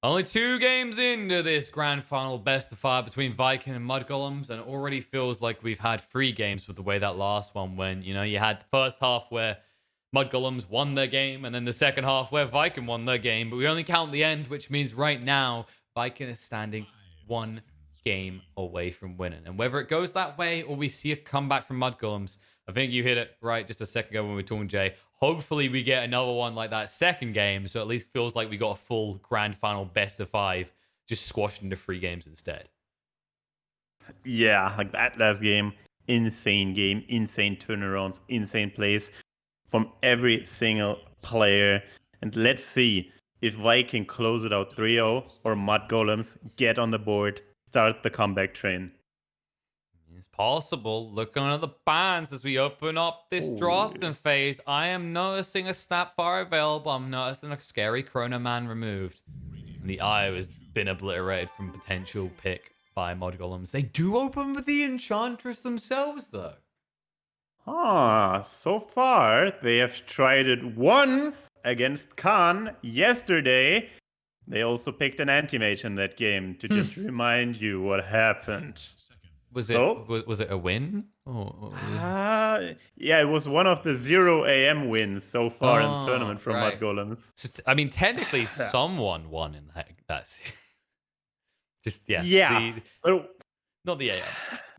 Only 2 games into this grand final best of 5 between Vikin and mudgolems, and it already feels like we've had 3 games with the way that last one went. You had the first half where mudgolems won their game, and then the second half where Vikin won their game, but we only count the end, which means right now Vikin is standing 1 game away from winning. And whether it goes that way or we see a comeback from mudgolems, I think you hit it right just a second ago when we were talking, Jay. Hopefully, we get another one like that second game, so at least feels like we got a full grand final best of 5, just squashed into 3 games instead. Yeah, like that last game, insane turnarounds, insane plays from every single player. And let's see if Viking close it out 3-0 or Mud Golems get on the board, start the comeback train. It's possible. Looking at the bans as we open up this Oh, drafting phase, I am noticing a Snapfire available. I'm noticing a scary Chrono Man removed. And the Io has been obliterated from potential pick by Mudgolems. They do open with the Enchantress themselves, though. so far they have tried it once against Khan yesterday. They also picked an anti-mage in that game to just remind you what happened. Was So, it a win? yeah, it was one of the 0 AM wins so far in the Oh, tournament from Mud right. Golems. So I mean, technically, Yeah. someone won in that. Just yes, Yeah. not the AM,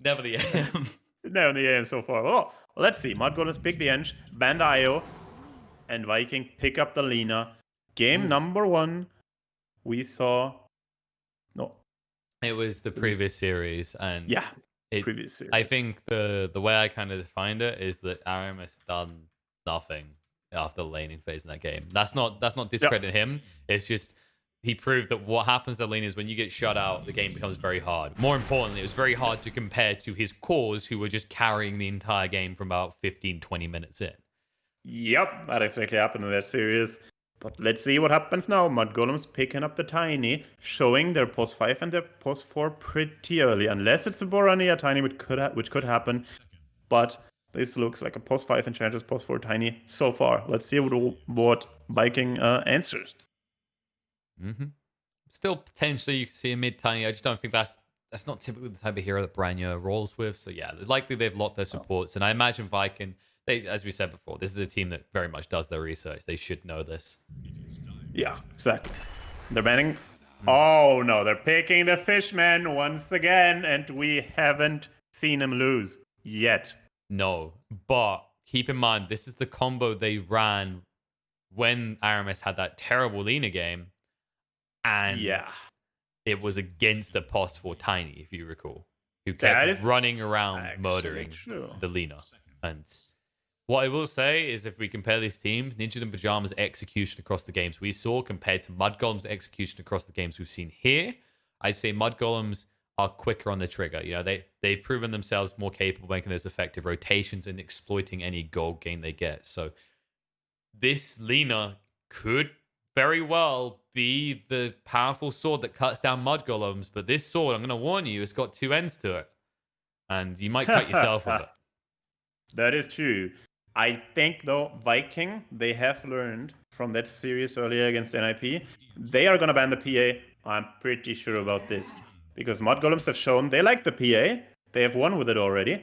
never the AM. No, in the AM so far. Oh, let's see. Mud Golems pick the Ench, ban the IO, and Viking pick up the Lina. Game Ooh. number 1, we saw. No. It was the previous series, and Yeah, previous series. I think the way I kind of defined it is that Aramis done nothing after the laning phase in that game. That's not discrediting him. It's just he proved that what happens to lane is when you get shut out, the game becomes very hard. More importantly, it was very hard to compare to his cores, who were just carrying the entire game from about 15, 20 minutes in. Yep, that exactly happened in that series. But let's see what happens now. Mud Golems picking up the Tiny, showing their post 5 and their post 4 pretty early. Unless it's a Borania Tiny, which could happen. But this looks like a post 5 Enchantress, post 4 Tiny so far. Let's see what Viking answers. Mm-hmm. Still, potentially, you could see a mid Tiny. I just don't think that's not typically the type of hero that Branya rolls with. So, yeah, it's likely they've locked their supports. And I imagine Viking, as we said before, this is a team that very much does their research. They should know this. Yeah, exactly. They're banning. Oh no, they're picking the Fishman once again, and we haven't seen him lose yet. No, but keep in mind, this is the combo they ran when Aramis had that terrible Lena game. And Yeah, it was against the post for Tiny, if you recall, who that kept is running around actually murdering true. the Lena. And what I will say is if we compare these teams, Ninja and Pajama's execution across the games we saw compared to Mudgolem's execution across the games we've seen here, I'd say Mudgolems are quicker on the trigger. They've proven themselves more capable of making those effective rotations and exploiting any gold gain they get. So this Lena could very well be the powerful sword that cuts down mudgolems, but this sword, I'm going to warn you, it's got 2 ends to it. And you might cut yourself with it. That is true. I think, though, Viking, they have learned from that series earlier against NIP. They are going to ban the PA. I'm pretty sure about this. Because Mudgolems have shown they like the PA. They have won with it already.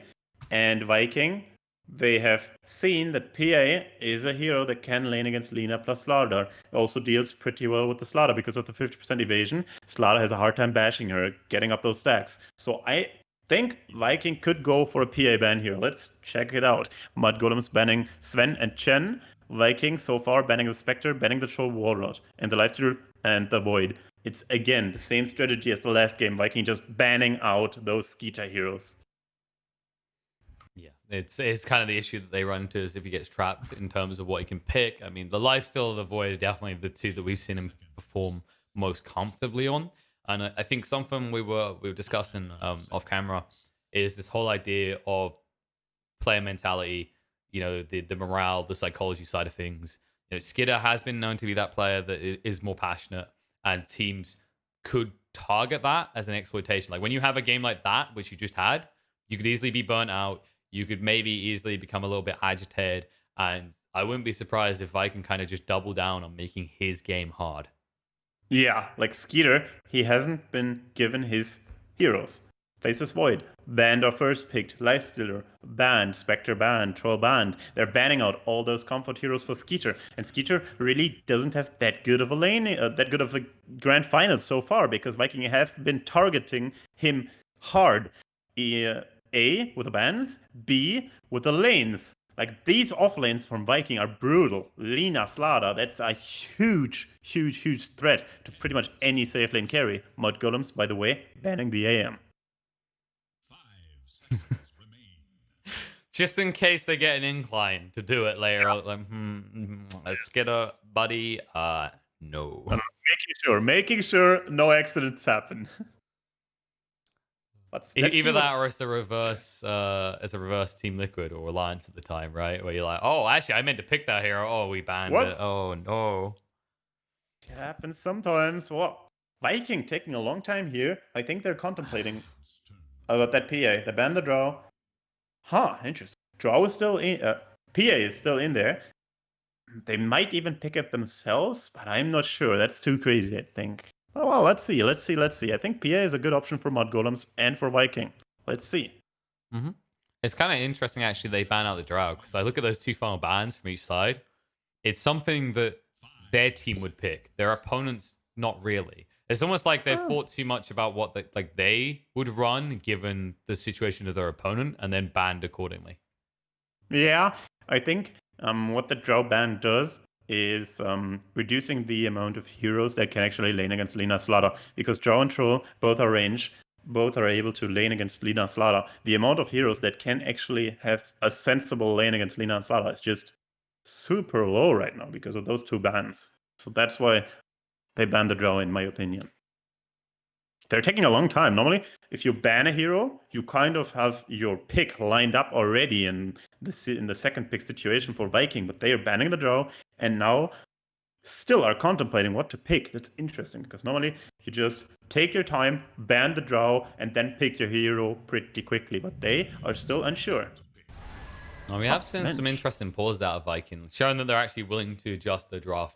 And Viking, they have seen that PA is a hero that can lane against Lina plus Slardar. It also deals pretty well with the Slardar because of the 50% evasion. Slardar has a hard time bashing her, getting up those stacks. So I think Viking could go for a PA ban here. Let's check it out. Mudgolems banning Sven and Chen. Viking so far banning the Spectre, banning the Troll Warlord, and the Lifesteal and the Void. It's again the same strategy as the last game. Viking just banning out those Skeeter heroes. Yeah, it's kind of the issue that they run into is if he gets trapped in terms of what he can pick. I mean, the Lifesteal of the Void are definitely the two that we've seen him perform most comfortably on. And I think something we were discussing off camera is this whole idea of player mentality, the morale, the psychology side of things. Skidder has been known to be that player that is more passionate, and teams could target that as an exploitation. Like when you have a game like that, which you just had, you could easily be burnt out. You could maybe easily become a little bit agitated, and I wouldn't be surprised if Viking kind of just double down on making his game hard. Yeah, like Skeeter, he hasn't been given his heroes. Faces Void, banned or first picked, Lifestealer, banned, Spectre banned, Troll banned. They're banning out all those comfort heroes for Skeeter, and Skeeter really doesn't have that good of a lane, that good of a grand final so far because Viking have been targeting him hard. A with the bans, B with the lanes. Like these off lanes from Viking are brutal. Lina, Slada, that's a huge, huge, huge threat to pretty much any safe lane carry. Mudgolems, by the way, banning the AM. Just in case they get an incline to do it later, like, Skidder, buddy, no. Making sure no accidents happen. Let's see Either what. that or it's a reverse Team Liquid or Alliance at the time, right? Where you're like, oh, actually, I meant to pick that hero. Oh, we banned it. What Oh no. happens sometimes? What? Viking taking a long time here. I think they're contemplating about that PA. They banned the draw. Huh, interesting. Draw is still in. PA is still in there. They might even pick it themselves, but I'm not sure. That's too crazy, I think. Oh, well, let's see. I think PA is a good option for Mudgolems and for Viking. Let's see. hmm It's kind of interesting, actually, they ban out the Drow because I look at those two final bans from each side. It's something that their team would pick. Their opponents, not really. It's almost like they've Oh. thought too much about what they would run given the situation of their opponent, and then banned accordingly. Yeah, I think what the Drow ban does is reducing the amount of heroes that can actually lane against Lina Slaughter. Because Drow and Troll both are range, both are able to lane against Lina Slaughter. The amount of heroes that can actually have a sensible lane against Lina Slaughter is just super low right now because of those two bans. So that's why they banned the Drow, in my opinion. They're taking a long time. Normally, if you ban a hero, you kind of have your pick lined up already in the second pick situation for Viking, but they are banning the draw and now still are contemplating what to pick. That's interesting because normally you just take your time, ban the draw, and then pick your hero pretty quickly, but they are still unsure. Now, we Oh, have seen some Mensch. interesting pulls out of Vikings, showing that they're actually willing to adjust the draft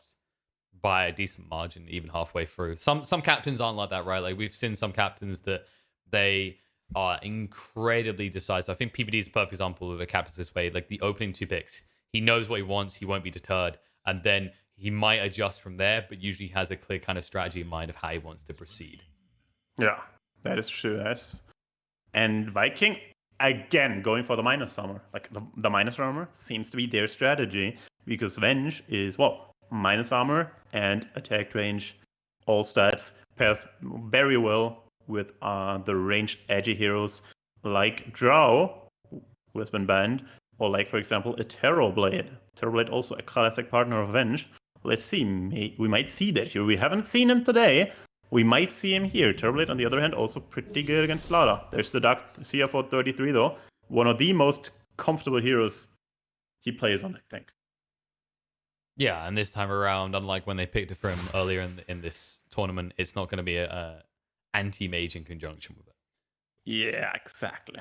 by a decent margin, even halfway through. Some captains aren't like that, right? Like we've seen some captains that they are incredibly decisive. I think PPD is a perfect example of a captain this way. Like the opening two picks, he knows what he wants, he won't be deterred, and then he might adjust from there, but usually has a clear kind of strategy in mind of how he wants to proceed. Yeah, that is true. Yes. And Viking, again, going for the minus armor. Like the minus armor seems to be their strategy because Venge is, well, minus armor and attack range, all stats, pairs very well with the ranged edgy heroes like Drow, who has been banned, or like, for example, a Terrorblade. Terrorblade also a classic partner of Venge. Let's see, we might see that here. We haven't seen him today, we might see him here. Terrorblade, on the other hand, also pretty good against Slaughter. There's the Dark CFO 33, though. One of the most comfortable heroes he plays on, I think. Yeah, and this time around, unlike when they picked it for him earlier in this tournament, it's not going to be a anti-mage in conjunction with it. Yeah, exactly.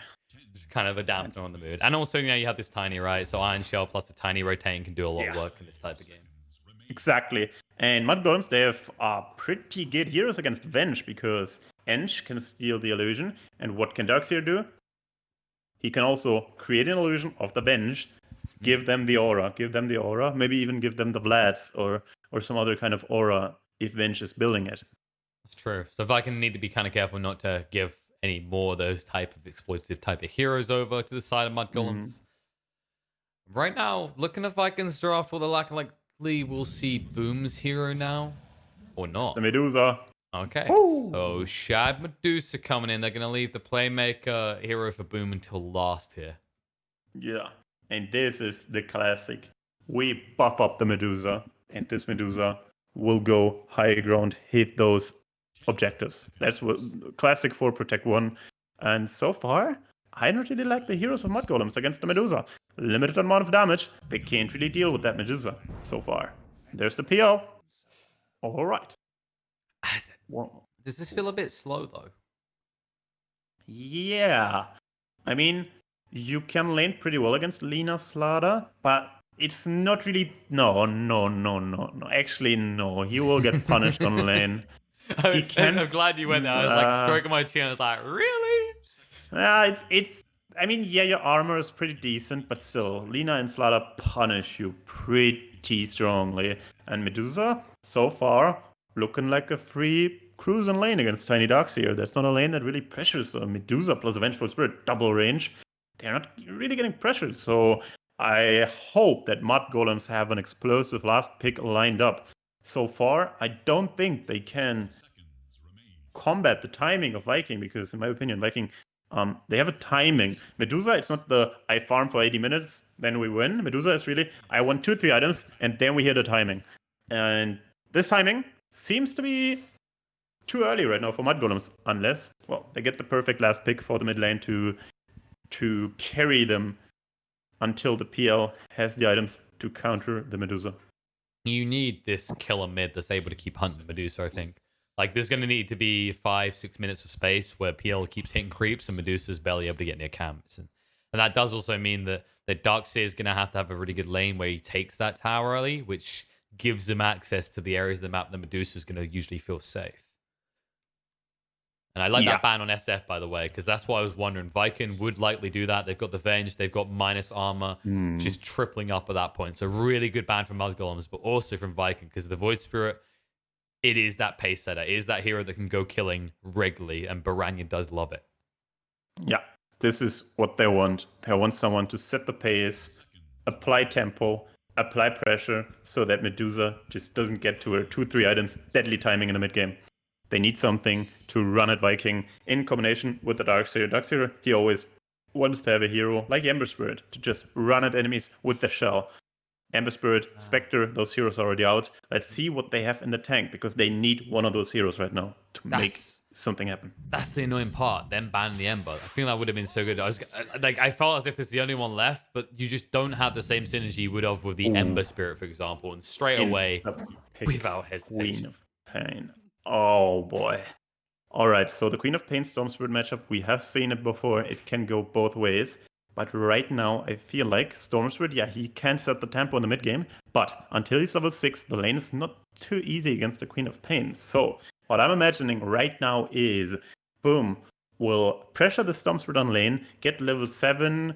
Just kind of a dampener on the mood. And also, you have this tiny, right? So Iron Shell plus the tiny rotating can do a lot of work in this type of game. Exactly. And Mudgolems, they have pretty good heroes against Venge because Ench can steal the illusion. And what can Darkseer do? He can also create an illusion of the Venge, give them the aura, maybe even give them the Vlads or some other kind of aura if Venge is building it. That's true. So Viking need to be kind of careful not to give any more of those type of exploitative type of heroes over to the side of Mudgolems. Right now, looking at Vikings draft, will the likely we'll see Boom's hero now or It's the not? Medusa. Okay, so Oh. Shad Medusa coming in. They're going to leave the Playmaker hero for Boom until last here. Yeah. And this is the classic. We buff up the Medusa, and this Medusa will go high ground, hit those objectives. That's what classic for Protect 1. And so far, I don't really like the heroes of Mudgolems against the Medusa. Limited amount of damage. They can't really deal with that Medusa so far. There's the PL. All right. Well, Does this feel a bit slow though? yeah. I mean, you can lane pretty well against Lina Slada, but it's not really. No. Actually, no. He will get punished on lane. He I'm can. glad you went there. I was like stroking my chin. I was like, really? It's. I mean, yeah, your armor is pretty decent, but still, Lina and Slaughter punish you pretty strongly. And Medusa, so far, looking like a free cruising lane against Tiny Darks here. That's not a lane that really pressures Medusa plus a Vengeful Spirit double range. They're not really getting pressured, so I hope that mudgolems have an explosive last pick lined up. So far, I don't think they can combat the timing of Viking, because in my opinion, Viking, they have a timing. Medusa, it's not the I farm for 80 minutes, then we win. Medusa is really I want 2-3 items and then we hit the timing. And this timing seems to be too early right now for mudgolems, unless, well, they get the perfect last pick for the mid lane to carry them until the PL has the items to counter the Medusa. You need this killer mid that's able to keep hunting Medusa, I think. Like, there's going to need to be 5-6 minutes of space where PL keeps hitting creeps and Medusa's barely able to get near camps. And that does also mean that Darkseer is going to have a really good lane where he takes that tower early, which gives him access to the areas of the map that Medusa is going to usually feel safe. And I like that ban on SF, by the way, because that's what I was wondering. Vikin would likely do that. They've got the Venge. They've got minus armor, just tripling up at that point. So really good ban from Mudgolems, but also from Vikin, because the Void Spirit, it is that pace setter. It is that hero that can go killing regularly, and Baranya does love it. Yeah, this is what they want. They want someone to set the pace, apply tempo, apply pressure, so that Medusa just doesn't get to her 2-3 items, deadly timing in the mid game. They need something to run at Viking in combination with the Darkseer. Darkseer, he always wants to have a hero like Ember Spirit to just run at enemies with the shell. Ember Spirit, Spectre, those heroes are already out. Let's see what they have in the tank, because they need one of those heroes right now to make something happen. That's the annoying part. Them banning the Ember. I think that would have been so good. I felt as if this is the only one left, but you just don't have the same synergy you would have with the Ember Spirit, for example. And straight away, without hesitation. Queen of Pain. Oh boy. All right, so the Queen of Pain Storm Spirit matchup, we have seen it before. It can go both ways. But right now, I feel like Storm Spirit, yeah, he can set the tempo in the mid game. But until he's level 6, the lane is not too easy against the Queen of Pain. So what I'm imagining right now is, boom, we'll pressure the Storm Spirit on lane, get level 7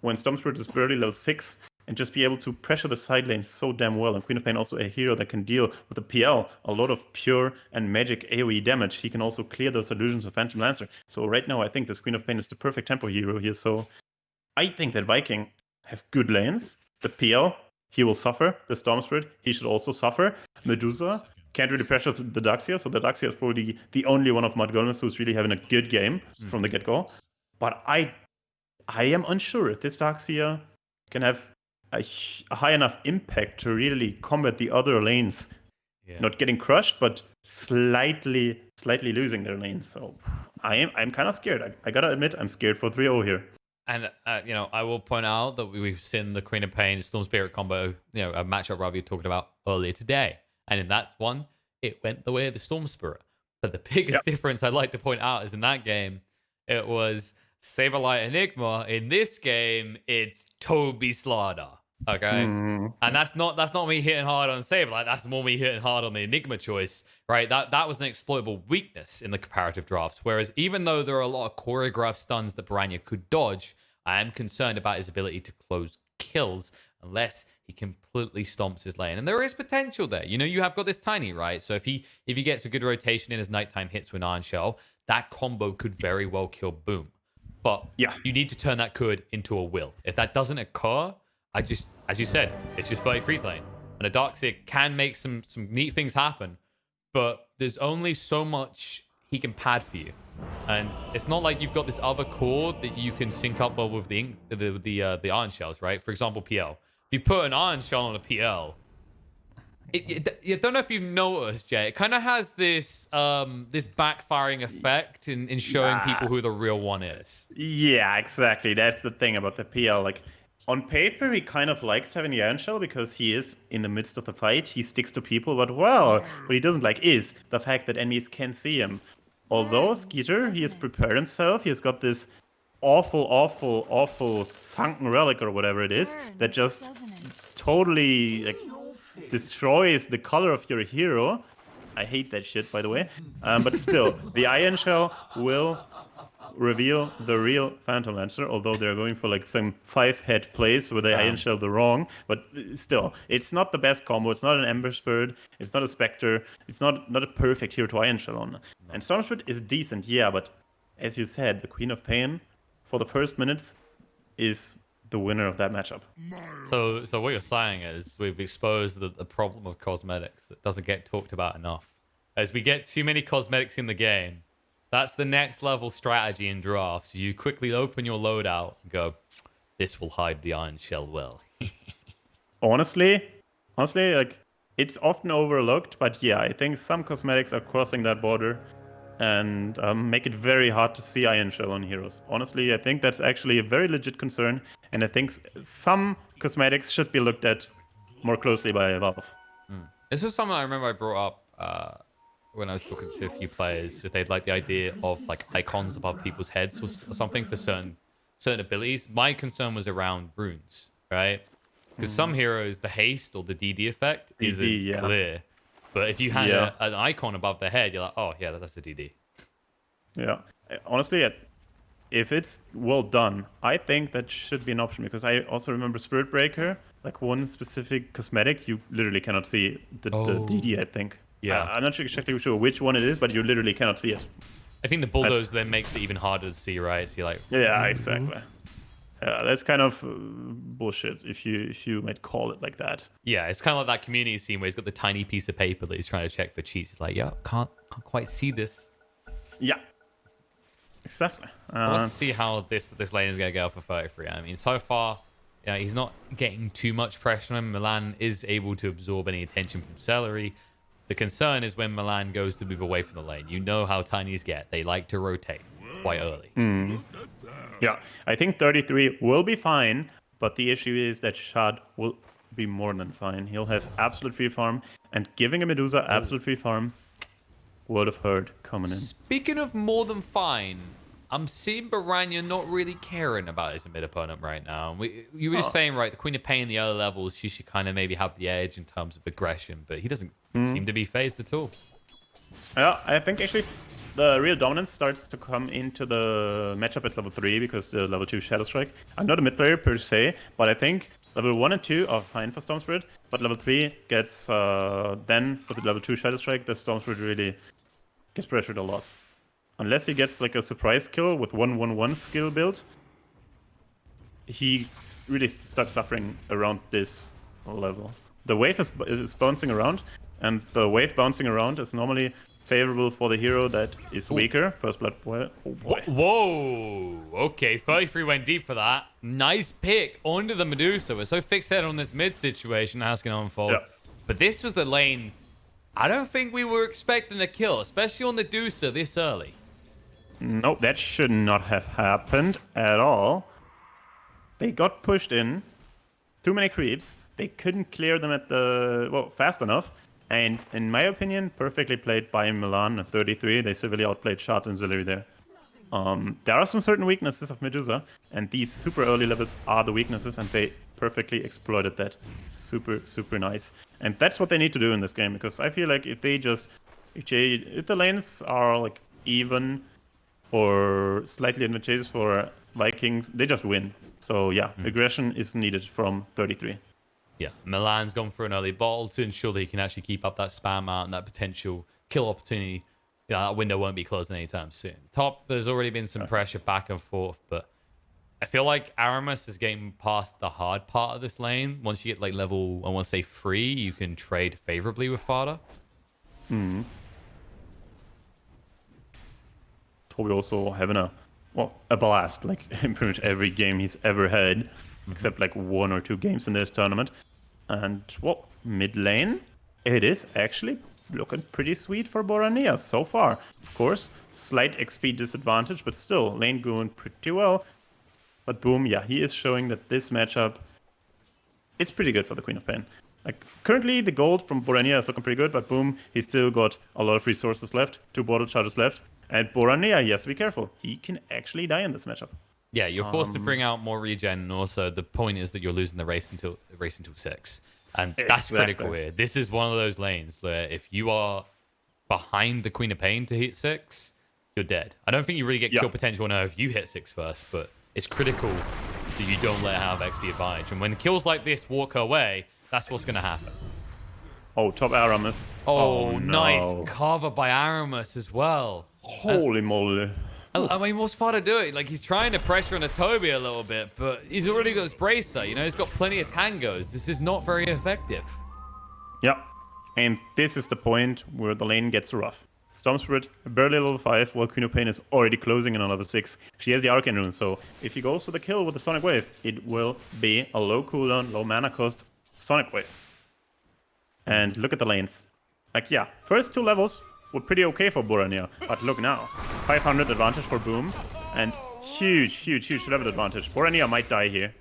when Storm Spirit is barely level 6, and just be able to pressure the side lane so damn well. And Queen of Pain also a hero that can deal with the PL, a lot of pure and magic AoE damage. He can also clear those illusions of Phantom Lancer. So right now I think this Queen of Pain is the perfect tempo hero here. So I think that Viking have good lanes. The PL, he will suffer. The Storm Spirit, he should also suffer. Medusa can't really pressure the Darkseer, so the Darkseer is probably the only one of mudgolems who's really having a good game from the get-go. But I am unsure if this Darkseer can have a high enough impact to really combat the other lanes. Yeah. Not getting crushed, but slightly losing their lane. So I'm kind of scared. I gotta admit, I'm scared for 3-0 here. And I will point out that we've seen the Queen of Pain Storm Spirit combo, a matchup Ravi talked about earlier today, and in that one, it went the way of the Storm Spirit. But the biggest difference I'd like to point out is in that game, it was Saberlight Enigma. In this game, it's Toby Slaughter. Okay, and that's not me hitting hard on Saberlight. That's more me hitting hard on the Enigma choice, right? That was an exploitable weakness in the comparative drafts. Whereas even though there are a lot of choreographed stuns that Baranya could dodge, I am concerned about his ability to close kills unless he completely stomps his lane. And there is potential there. You have got this Tiny, right? So if he gets a good rotation in his nighttime hits with Iron Shell, that combo could very well kill Boom. But you need to turn that could into a will. If that doesn't occur, as you said, it's just 30 freeze lane. And a Darkseer can make some neat things happen, but there's only so much he can pad for you. And it's not like you've got this other core that you can sync up well with the Iron Shells, right? For example, PL. If you put an Iron Shell on a PL, I don't know if you've noticed, Jay, it kind of has this backfiring effect in showing people who the real one is. Yeah, exactly. That's the thing about the PL. Like, on paper, he kind of likes having the Iron Shell because he is in the midst of the fight. He sticks to people, but what he doesn't like is the fact that enemies can see him. Although Skeeter, he has prepared himself. He has got this awful sunken relic or whatever it is that just totally like destroys the color of your hero. I hate that shit, by the way. But still, the Iron Shell will reveal the real Phantom Lancer, although they're going for like some 5-head plays with the Iron Shell the wrong. But still, it's not the best combo. It's not an Ember Spirit. It's not a Spectre. It's not a perfect hero to Iron Shell on. No. And Storm Spirit is decent, yeah, but as you said, the Queen of Pain for the first minutes is the winner of that matchup. So what you're saying is we've exposed the problem of cosmetics that doesn't get talked about enough. As we get too many cosmetics in the game, that's the next level strategy in drafts. You quickly open your loadout and go, this will hide the Iron Shell well. honestly, like it's often overlooked, but yeah, I think some cosmetics are crossing that border and make it very hard to see Iron Shell on heroes. Honestly, I think that's actually a very legit concern, and I think some cosmetics should be looked at more closely by Valve. This was something I remember I brought up when I was talking to a few players, if they'd like the idea of like icons above people's heads or something for certain abilities. My concern was around runes, right? Because some heroes, the haste or the DD effect isn't clear. But if you had an icon above their head, you're like, oh, yeah, that's a DD. Yeah. Honestly, if it's well done, I think that should be an option, because I also remember Spirit Breaker, like one specific cosmetic, you literally cannot see the DD, I think. Yeah. I'm not exactly sure which one it is, but you literally cannot see it. I think the bulldoze then makes it even harder to see, right? So you're like, yeah, exactly. Yeah, that's kind of bullshit if you might call it like that. Yeah, it's kind of like that community scene where he's got the tiny piece of paper that he's trying to check for cheats. He's like, yeah, can't quite see this. Yeah, exactly. Let's see how this lane is going to go for 33. I mean, so far, he's not getting too much pressure on him. Milan is able to absorb any attention from Celery. The concern is when Milan goes to move away from the lane. You know how tinies get. They like to rotate quite early. Yeah, I think 33 will be fine, but the issue is that Shad will be more than fine. He'll have absolute free farm, and giving a Medusa absolute free farm would have hurt coming in. Speaking of more than fine, I'm seeing Baranya not really caring about his mid opponent right now. You were just saying, right, the Queen of Pain, the other levels, she should kind of maybe have the edge in terms of aggression, but he doesn't seem to be phased at all. Yeah, I think actually the real dominance starts to come into the matchup at level 3 because the level 2 Shadow Strike. I'm not a mid player per se, but I think level 1 and 2 are fine for Storm Spirit, but level 3 gets, then with the level 2 Shadow Strike, the Storm Spirit really gets pressured a lot. Unless he gets like a surprise kill with 1-1-1 skill build, he really starts suffering around this level. The wave is bouncing around, and the wave bouncing around is normally favorable for the hero that is weaker. First blood boy. Oh boy. Whoa. Okay, 33 went deep for that. Nice pick onto the Medusa. We're so fixated on this mid situation, how it's going to unfold. Yeah. But this was the lane I don't think we were expecting a kill, especially on the Medusa this early. No, that should not have happened at all. They got pushed in. Too many creeps. They couldn't clear them at fast enough. And in my opinion, perfectly played by Milan at 33. They severely outplayed Shard and Zillary there. There are some certain weaknesses of Medusa, and these super early levels are the weaknesses, and they perfectly exploited that. Super, super nice. And that's what they need to do in this game, because I feel like if the lanes are like even or slightly advantageous for Vikings, they just win. So yeah, aggression is needed from 33. Yeah, Milan's gone for an early bottle to ensure that he can actually keep up that spam out and that potential kill opportunity. That window won't be closing anytime soon. Top, there's already been some pressure back and forth, but I feel like Aramis is getting past the hard part of this lane. Once you get like level, I want to say 3, you can trade favorably with Fada. Toby also having a blast, like in pretty much every game he's ever had, except like 1 or 2 games in this tournament. And mid lane, it is actually looking pretty sweet for Borania so far. Of course, slight XP disadvantage, but still lane going pretty well. But boom, yeah, he is showing that this matchup is pretty good for the Queen of Pain. Like currently, the gold from Borania is looking pretty good, but boom, he's still got a lot of resources left, 2 bottle charges left. And Borania, yes, be careful. He can actually die in this matchup. Yeah, you're forced to bring out more regen, and also the point is that you're losing the race until 6, and that's critical Exactly. here. This is one of those lanes where if you are behind the Queen of Pain to hit 6, you're dead. I don't think you really get Yeah. kill potential now if you hit 6 first, but it's critical that you don't let her have XP advantage. And when kills like this walk her way, that's what's going to happen. Oh, top Aramis. Oh, nice no. cover by Aramis as well. Holy moly. I mean, what's far to do it? Like, he's trying to pressure on a Toby a little bit, but he's already got his bracer. You know, he's got plenty of tangos. This is not very effective. Yeah. And this is the point where the lane gets rough. Storm Spirit, barely level 5, while Queen of Pain is already closing in on level 6. She has the Arcane Rune, so if he goes for the kill with the Sonic Wave, it will be a low cooldown, low mana cost Sonic Wave. And look at the lanes. Like, yeah, first 2 levels were pretty okay for Borania, but look now. 500 advantage for Boom, and huge level advantage. Borania might die here.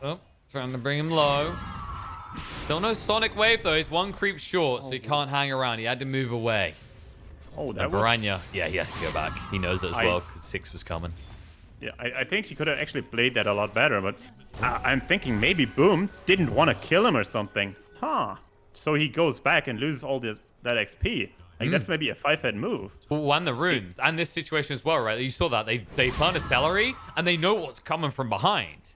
Oh, trying to bring him low. Still no Sonic Wave, though. He's 1 creep short, so he can't hang around. He had to move away. Oh, that And was... Baranya, yeah, he has to go back. He knows it as well, because 6 was coming. Yeah, I think he could have actually played that a lot better, but I'm thinking maybe Boom didn't want to kill him or something. Huh. So he goes back and loses all that XP. Like, that's maybe a 5-head move. Well, and the runes, and this situation as well, right? You saw that. They plant a celery, and they know what's coming from behind.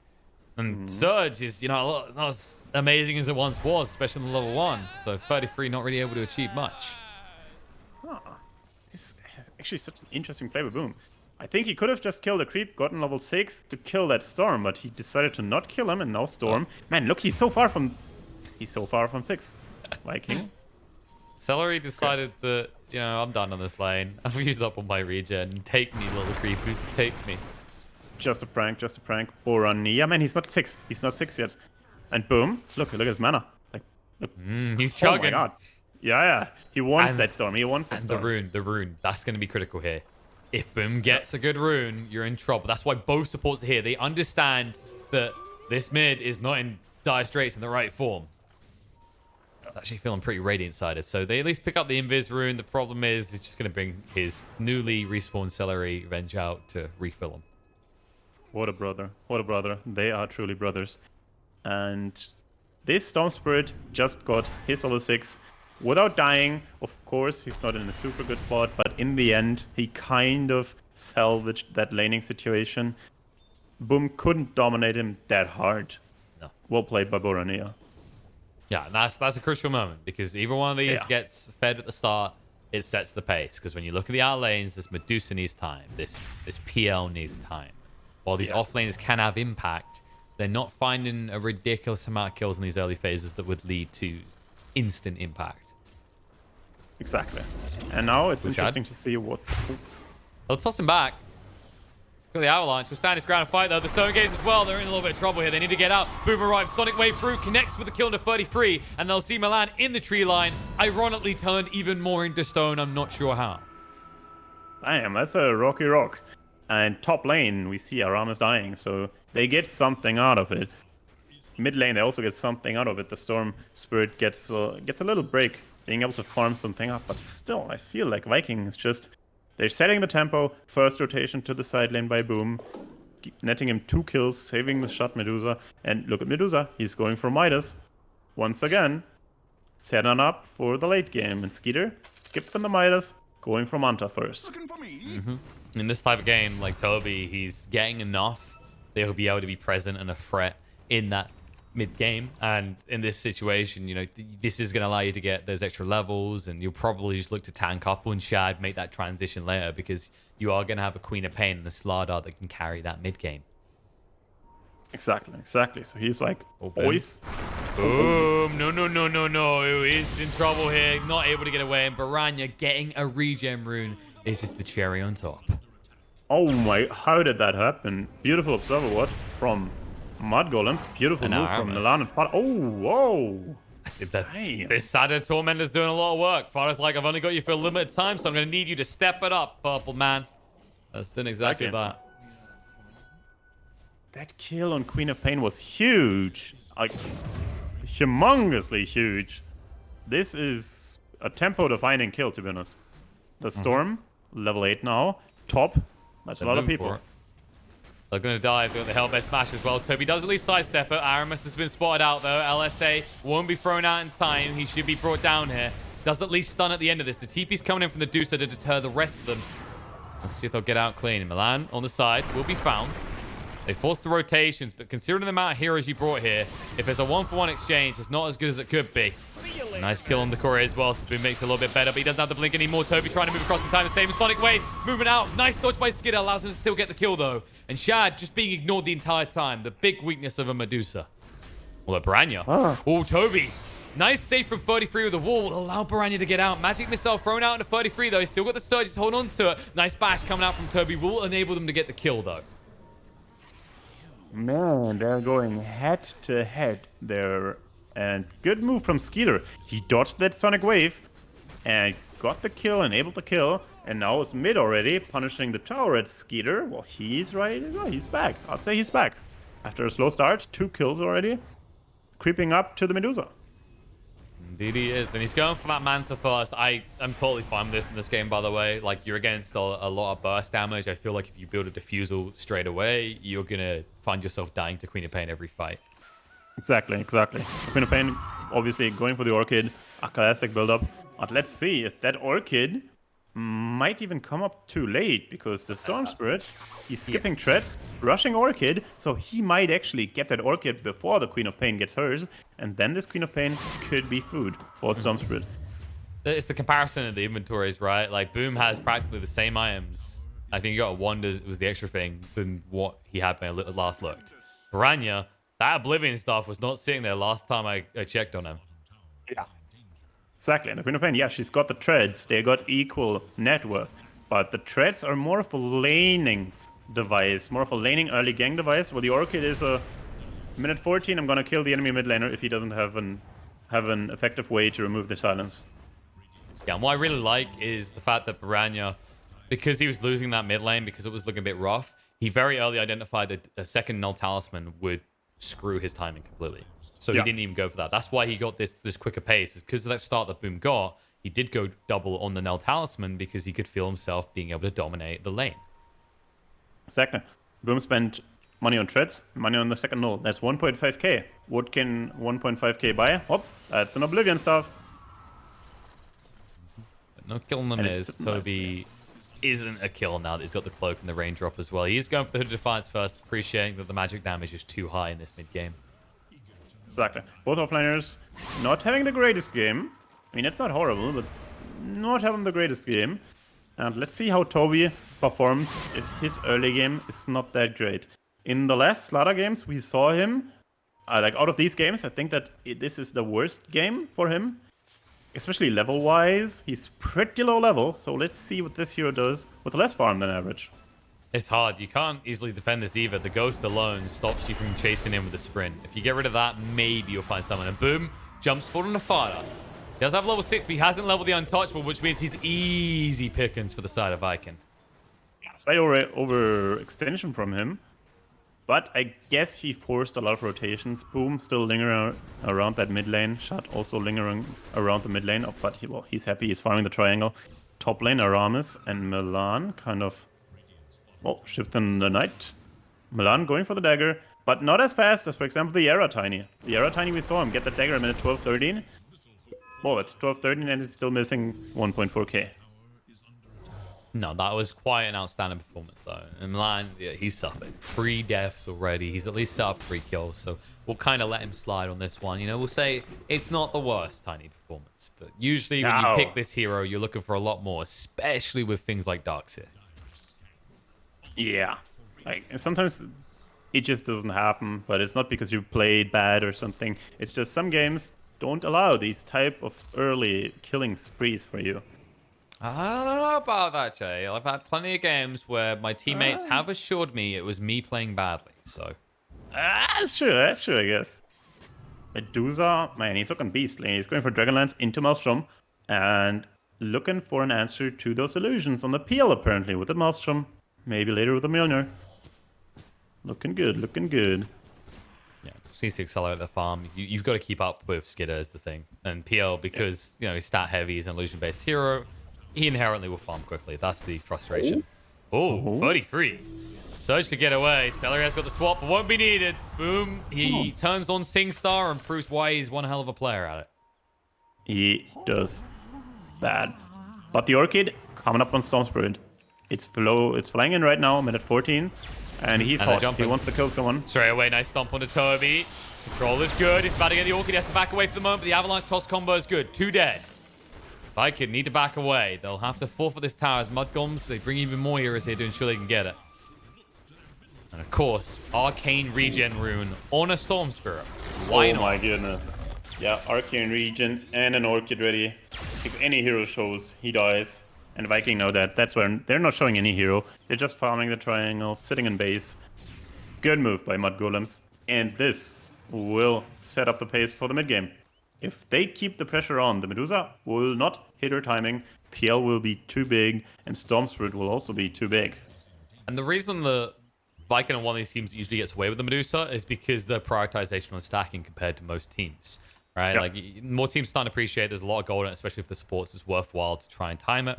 And Surge is, you know, not as amazing as it once was, especially in level 1. So 33 not really able to achieve much. Huh. This is actually such an interesting play with Boom. I think he could have just killed a creep, gotten level 6 to kill that Storm, but he decided to not kill him, and now Storm... Man, look, he's so far from 6. Viking. Celery decided that, you know, I'm done on this lane. I've used up all my regen. Take me, little creepers, take me. Just a prank. Borania. Man, he's not 6. He's not 6 yet. And boom, look at his mana. Like, look. He's chugging. Oh my god. Yeah. He wants that Storm. He wants that Storm. The rune. That's going to be critical here. If Boom gets a good rune, you're in trouble. That's why both supports are here. They understand that this mid is not in dire straits in the right form. Actually feeling pretty radiant-sided, so they at least pick up the Invis rune. The problem is it's just going to bring his newly respawned Celery Revenge out to refill him. What a brother. They are truly brothers. And this Storm Spirit just got his level 6 without dying. Of course, he's not in a super good spot, but in the end, he kind of salvaged that laning situation. Boom couldn't dominate him that hard. No. Well played by Borania. Yeah, that's a crucial moment, because either one of these gets fed at the start, it sets the pace. Because when you look at the out lanes, this Medusa needs time. This PL needs time. While these off lanes can have impact, they're not finding a ridiculous amount of kills in these early phases that would lead to instant impact. Exactly. And now it's interesting to see what... They'll toss him back. Got the Avalanche. Will stand his ground and fight, though. The Stone Gaze as well. They're in a little bit of trouble here. They need to get out. Boom arrives. Sonic Wave through. Connects with the kill into 33. And they'll see Milan in the tree line. Ironically turned even more into stone. I'm not sure how. Damn, that's a rocky rock. And top lane, we see Aramis dying. So they get something out of it. Mid lane, they also get something out of it. The Storm Spirit gets a little break. Being able to farm something up. But still, I feel like Viking is just... They're setting the tempo. First rotation to the side lane by Boom. Netting him 2 kills, saving the shot Medusa. And look at Medusa. He's going for Midas. Once again, setting up for the late game. And Skeeter, skipping the Midas, going for Manta first. Looking for me? In this type of game, like Toby, he's getting enough. They'll be able to be present and a threat in that mid-game. And in this situation, you know, this is going to allow you to get those extra levels, and you'll probably just look to tank up on Shad, make that transition later, because you are going to have a Queen of Pain and a Slardar that can carry that mid-game. Exactly. So he's like, boys. Boom. No. He's in trouble here. Not able to get away. And Baranya getting a regen rune is just the cherry on top. Oh my, how did that happen? Beautiful observer what? From mudgolems. Beautiful move from Milan and Fada. Oh, whoa. This Sada Tormentor's doing a lot of work. Fada's like, I've only got you for a limited time, so I'm going to need you to step it up, Purple Man. That's done exactly that. That kill on Queen of Pain was huge. Like, humongously huge. This is a tempo-defining kill, to be honest. The Storm, level 8 now. Top. That's a lot of people. They're going to dive. They've got the Hellbent Smash as well. Toby does at least sidestep it. Aramis has been spotted out, though. LSA won't be thrown out in time. He should be brought down here. Does at least stun at the end of this. The TP's coming in from the Deucer to deter the rest of them. Let's see if they'll get out clean. Milan on the side will be found. They forced the rotations, but considering the amount of heroes you brought here, if there's a 1-for-1 exchange, it's not as good as it could be. Nice kill on the Corey as well, so Boom makes it a little bit better, but he doesn't have the blink anymore. Toby trying to move across in time to save him. Sonic Wave moving out. Nice dodge by Skidder, allows him to still get the kill though. And Shad just being ignored the entire time. The big weakness of a Medusa. Well, Baranya. Oh, Toby. Nice save from 33 with the wall. Will allow Baranya to get out. Magic Missile thrown out into 33 though. He's still got the surges to hold on to it. Nice bash coming out from Toby. Will enable them to get the kill though. Man, they're going head to head there. And good move from Skeeter. He dodged that Sonic Wave and got the kill, enabled the kill, and now is mid already, punishing the tower at Skeeter. Well, he's ready to go. He's back. I'd say he's back. After a slow start, 2 kills already. Creeping up to the Medusa. Indeed he is, and he's going for that Manta first. I'm totally fine with this in this game, by the way. Like, you're against a lot of burst damage. I feel like if you build a diffusal straight away, you're going to find yourself dying to Queen of Pain every fight. Exactly. Queen of Pain, obviously going for the Orchid, a classic build-up. But let's see if that Orchid might even come up too late, because the Storm Spirit, he's skipping treads, rushing Orchid, so he might actually get that Orchid before the Queen of Pain gets hers, and then this Queen of Pain could be food for Storm Spirit. It's the comparison of the inventories, right? Like, Boom has practically the same items. I think he got a Wonder was the extra thing than what he had when I last looked. Baranya, that Oblivion stuff was not sitting there last time I checked on him. Yeah. Exactly, and the Queen of Pain, yeah, she's got the treads. They got equal net worth. But the treads are more of a laning device, more of a laning early gang device, where the Orchid is a minute 14, I'm gonna kill the enemy mid laner if he doesn't have an effective way to remove the silence. Yeah, and what I really like is the fact that Baranya, because he was losing that mid lane, because it was looking a bit rough, he very early identified that a second Null Talisman would screw his timing completely. So he didn't even go for that. That's why he got this quicker pace. It's because of that start that Boom got. He did go double on the Null Talisman because he could feel himself being able to dominate the lane. Exactly. Boom spent money on treads, money on the second null. That's 1.5k. What can 1.5k buy? Oh, that's an Oblivion stuff. But no killing them is. Toby isn't a kill now that he's got the cloak and the raindrop as well. He is going for the Hood of Defiance first, appreciating that the magic damage is too high in this mid game. Exactly. Both offliners not having the greatest game. I mean, it's not horrible, but not having the greatest game. And let's see how Toby performs if his early game is not that great. In the last Slaughter games, we saw him, like out of these games, I think that this is the worst game for him. Especially level-wise, he's pretty low level, so let's see what this hero does with less farm than average. It's hard. You can't easily defend this either. The Ghost alone stops you from chasing in with the sprint. If you get rid of that, maybe you'll find someone. And Boom jumps forward on the fire. He does have level 6, but he hasn't leveled the Untouchable, which means he's easy pickings for the side of Vikin. Slight overextension from him. But I guess he forced a lot of rotations. Boom still lingering around that mid lane. Shad also lingering around the mid lane. Oh, but he's happy. He's farming the triangle. Top lane, Aramis and Milan kind of... Oh, shift in the night. Milan going for the dagger, but not as fast as, for example, the Era Tiny. The Era Tiny, we saw him get the dagger at minute 12-13. Well, it's 12-13 and it's still missing 1.4k. No, that was quite an outstanding performance, though. And Milan, yeah, he suffered 3 deaths already. He's at least set up 3 kills, so we'll kind of let him slide on this one. You know, we'll say it's not the worst Tiny performance, but usually when you pick this hero, you're looking for a lot more, especially with things like Darkseer. Yeah, like sometimes it just doesn't happen, but it's not because you played bad or something. It's just some games don't allow these type of early killing sprees for you. I don't know about that, Jay. I've had plenty of games where my teammates have assured me it was me playing badly, so... That's true, I guess. Medusa, man, he's looking beastly. He's going for Dragonlance into Maelstrom, and looking for an answer to those illusions on the PL, apparently, with the Maelstrom. Maybe later with the Mjolnir. Looking good, looking good. Yeah, just needs to accelerate the farm. You've got to keep up with Skidder is the thing. And PL, because, you know, he's stat heavy, he's an illusion-based hero, he inherently will farm quickly. That's the frustration. Oh, 33. Surge to get away. Celery has got the swap, but won't be needed. Boom. He turns on SingStar and proves why he's one hell of a player at it. He does bad. But the Orchid coming up on Storm Spirit. It's flying in right now, minute 14. And he's hot. He wants to kill someone. Straight away, nice stomp onto Toby. Control is good. He's about to get the Orchid. He has to back away for the moment, but the Avalanche toss combo is good. 2 dead. Vikin need to back away. They'll have to forfeit this tower as mudgolems. They bring even more heroes here to ensure they can get it. And of course, Arcane Regen Rune on a Storm Spirit. Why not? Oh my goodness. Yeah, Arcane Regen and an Orchid ready. If any hero shows, he dies. And Viking know that. That's when they're not showing any hero. They're just farming the triangle, sitting in base. Good move by mudgolems. And this will set up the pace for the mid game. If they keep the pressure on, the Medusa will not hit her timing. PL will be too big, and Storm Spirit will also be too big. And the reason the Viking are one of these teams that usually gets away with the Medusa is because the prioritization on stacking compared to most teams, right? Yep. Like, more teams start to appreciate there's a lot of gold in it, especially if the supports is worthwhile to try and time it.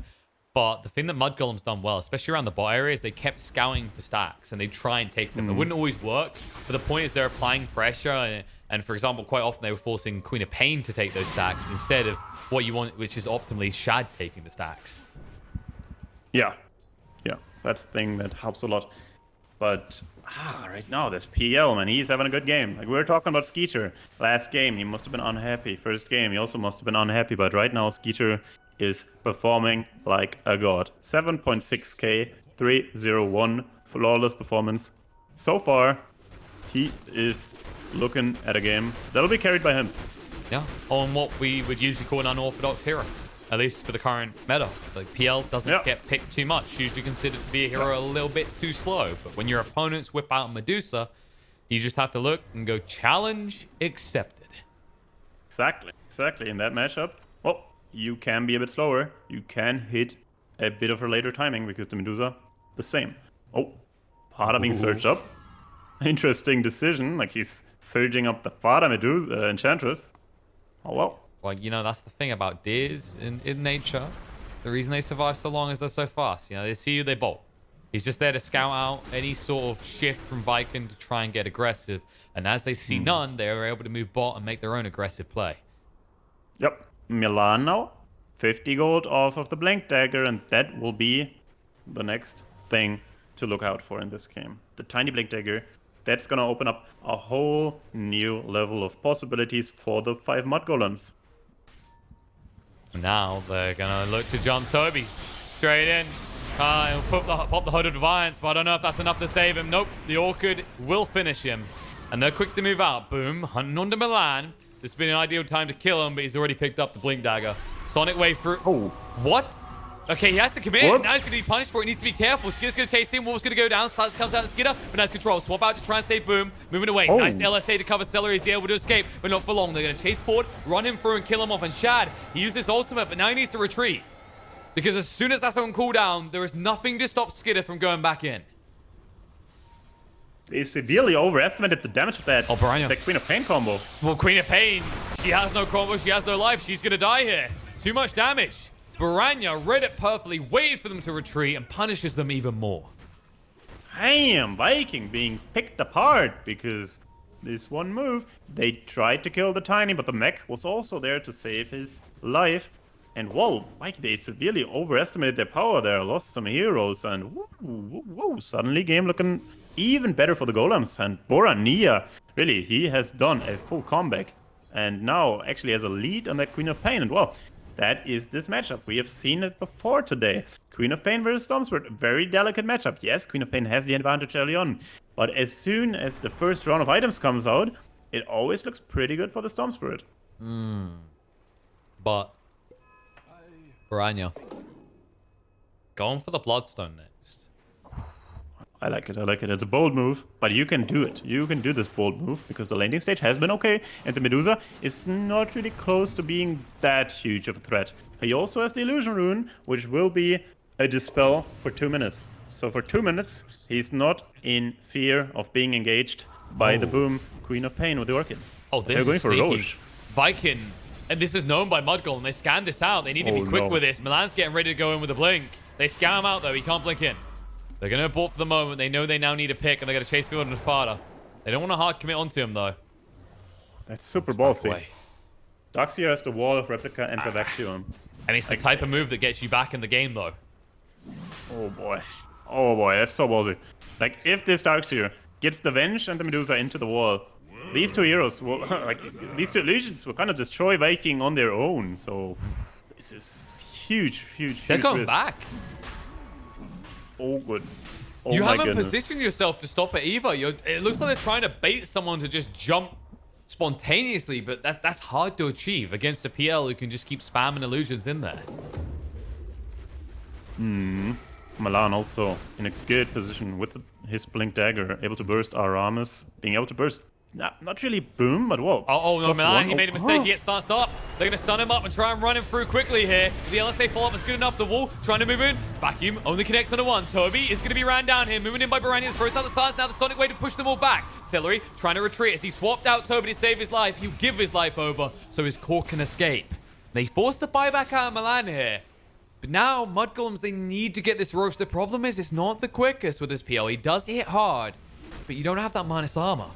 But the thing that mudgolem's done well, especially around the bot area, is they kept scouting for stacks and they try and take them. It wouldn't always work, but the point is they're applying pressure. And for example, quite often they were forcing Queen of Pain to take those stacks instead of what you want, which is optimally Shad taking the stacks. Yeah, that's the thing that helps a lot. But right now, this PL, man, he's having a good game. Like, we were talking about Skeeter. Last game, he must have been unhappy. First game, he also must have been unhappy. But right now, Skeeter is performing like a god. 7.6k, 301, flawless performance. So far, he is looking at a game that'll be carried by him. Yeah, on what we would usually call an unorthodox hero. At least for the current meta. Like, PL doesn't get picked too much. Usually considered to be a hero a little bit too slow. But when your opponents whip out Medusa, you just have to look and go, challenge accepted. Exactly. In that matchup, well, you can be a bit slower. You can hit a bit of her later timing because the Medusa, the same. Oh, Pada being surged up. Interesting decision. Like, he's surging up the Pada Medusa Enchantress. Oh, well. Well, you know, that's the thing about deers in nature. The reason they survive so long is they're so fast. You know, they see you, they bolt. He's just there to scout out any sort of shift from Viking to try and get aggressive. And as they see none, they are able to move bot and make their own aggressive play. Yep. Milan now. 50 gold off of the Blank Dagger, and that will be the next thing to look out for in this game. The tiny Blank Dagger. That's going to open up a whole new level of possibilities for the 5 mudgolems. Now they're going to look to jump Toby straight in. He'll pop the Hood of Defiance, but I don't know if that's enough to save him. Nope, the Orchid will finish him. And they're quick to move out. Boom, hunting onto Milan. This has been an ideal time to kill him, but he's already picked up the Blink Dagger. Sonic Wave through. Oh. What? Okay, he has to commit. What? Now he's going to be punished for it. He needs to be careful. Skitter's going to chase him. Wolf's going to go down. Silas comes out to Skitter, but nice control. Swap out to try and save Boom. Moving away. Oh. Nice LSA to cover Celery. He's able to escape, but not for long. They're going to chase forward, run him through, and kill him off. And Shad, he used his ultimate, but now he needs to retreat. Because as soon as that's on cooldown, there is nothing to stop Skitter from going back in. They severely overestimated the damage of that, Baranya. Queen of Pain combo. Well, Queen of Pain, she has no combo, she has no life, she's gonna die here. Too much damage. Baranya read it perfectly, waited for them to retreat, and punishes them even more. Damn, Viking being picked apart because this one move, they tried to kill the Tiny, but the mech was also there to save his life. And whoa, Viking, they severely overestimated their power there, lost some heroes, and whoa, suddenly game looking even better for the golems. And Borania, really, he has done a full comeback and now actually has a lead on that Queen of Pain. And well, that is this matchup. We have seen it before today. Queen of Pain versus Storm Spirit, very delicate matchup. Yes, Queen of Pain has the advantage early on, but as soon as the first round of items comes out, it always looks pretty good for the Storm Spirit. But Baranya going for the Bloodstone next. I like it. It's a bold move, but you can do it. You can do this bold move because the landing stage has been okay, and the Medusa is not really close to being that huge of a threat. He also has the Illusion Rune, which will be a dispel for 2 minutes. So for 2 minutes, he's not in fear of being engaged by the Boom Queen of Pain with the Orchid. Oh, this They're going is for sneaky. Roche. Viking, and this is known by mudgolem. They scanned this out. They need to be quick with this. Milan's getting ready to go in with a blink. They scan him out though. He can't blink in. They're going to abort for the moment. They know they now need a pick, and they're going to chase Field and Fada. They don't want to hard commit onto him, though. That's super Back ballsy. away. Darkseer has the wall of replica and the vacuum. I mean, it's the type of move that gets you back in the game, though. Oh boy. Oh boy, that's so ballsy. Like, if this Darkseer gets the Venge and the Medusa into the wall, these two heroes will, like, these two legions will kind of destroy Viking on their own. So, this is huge, huge, They're huge going risk. back. Oh, good. Oh, You my haven't goodness. positioned yourself to stop it either. It looks like they're trying to bait someone to just jump spontaneously, but that's hard to achieve against a PL who can just keep spamming illusions in there. Milan also in a good position with his Blink Dagger, able to burst Aramis, being able to burst, not really Boom, but whoa. Oh no, Plus Milan, one. he made a mistake. He gets start stop. They're going to stun him up and try and run him through quickly here. The LSA follow-up is good enough. The wall trying to move in. Vacuum only connects on the one. Toby is going to be ran down here. Moving in by Baranians. Throws out the sides. Now the Sonic way to push them all back. Celery trying to retreat as he swapped out Toby to save his life. He'll give his life over so his core can escape. They force the buyback out of Milan here. But now, Mudgolems, they need to get this Roche. The problem is it's not the quickest with this PL. He does hit hard, but you don't have that minus armor.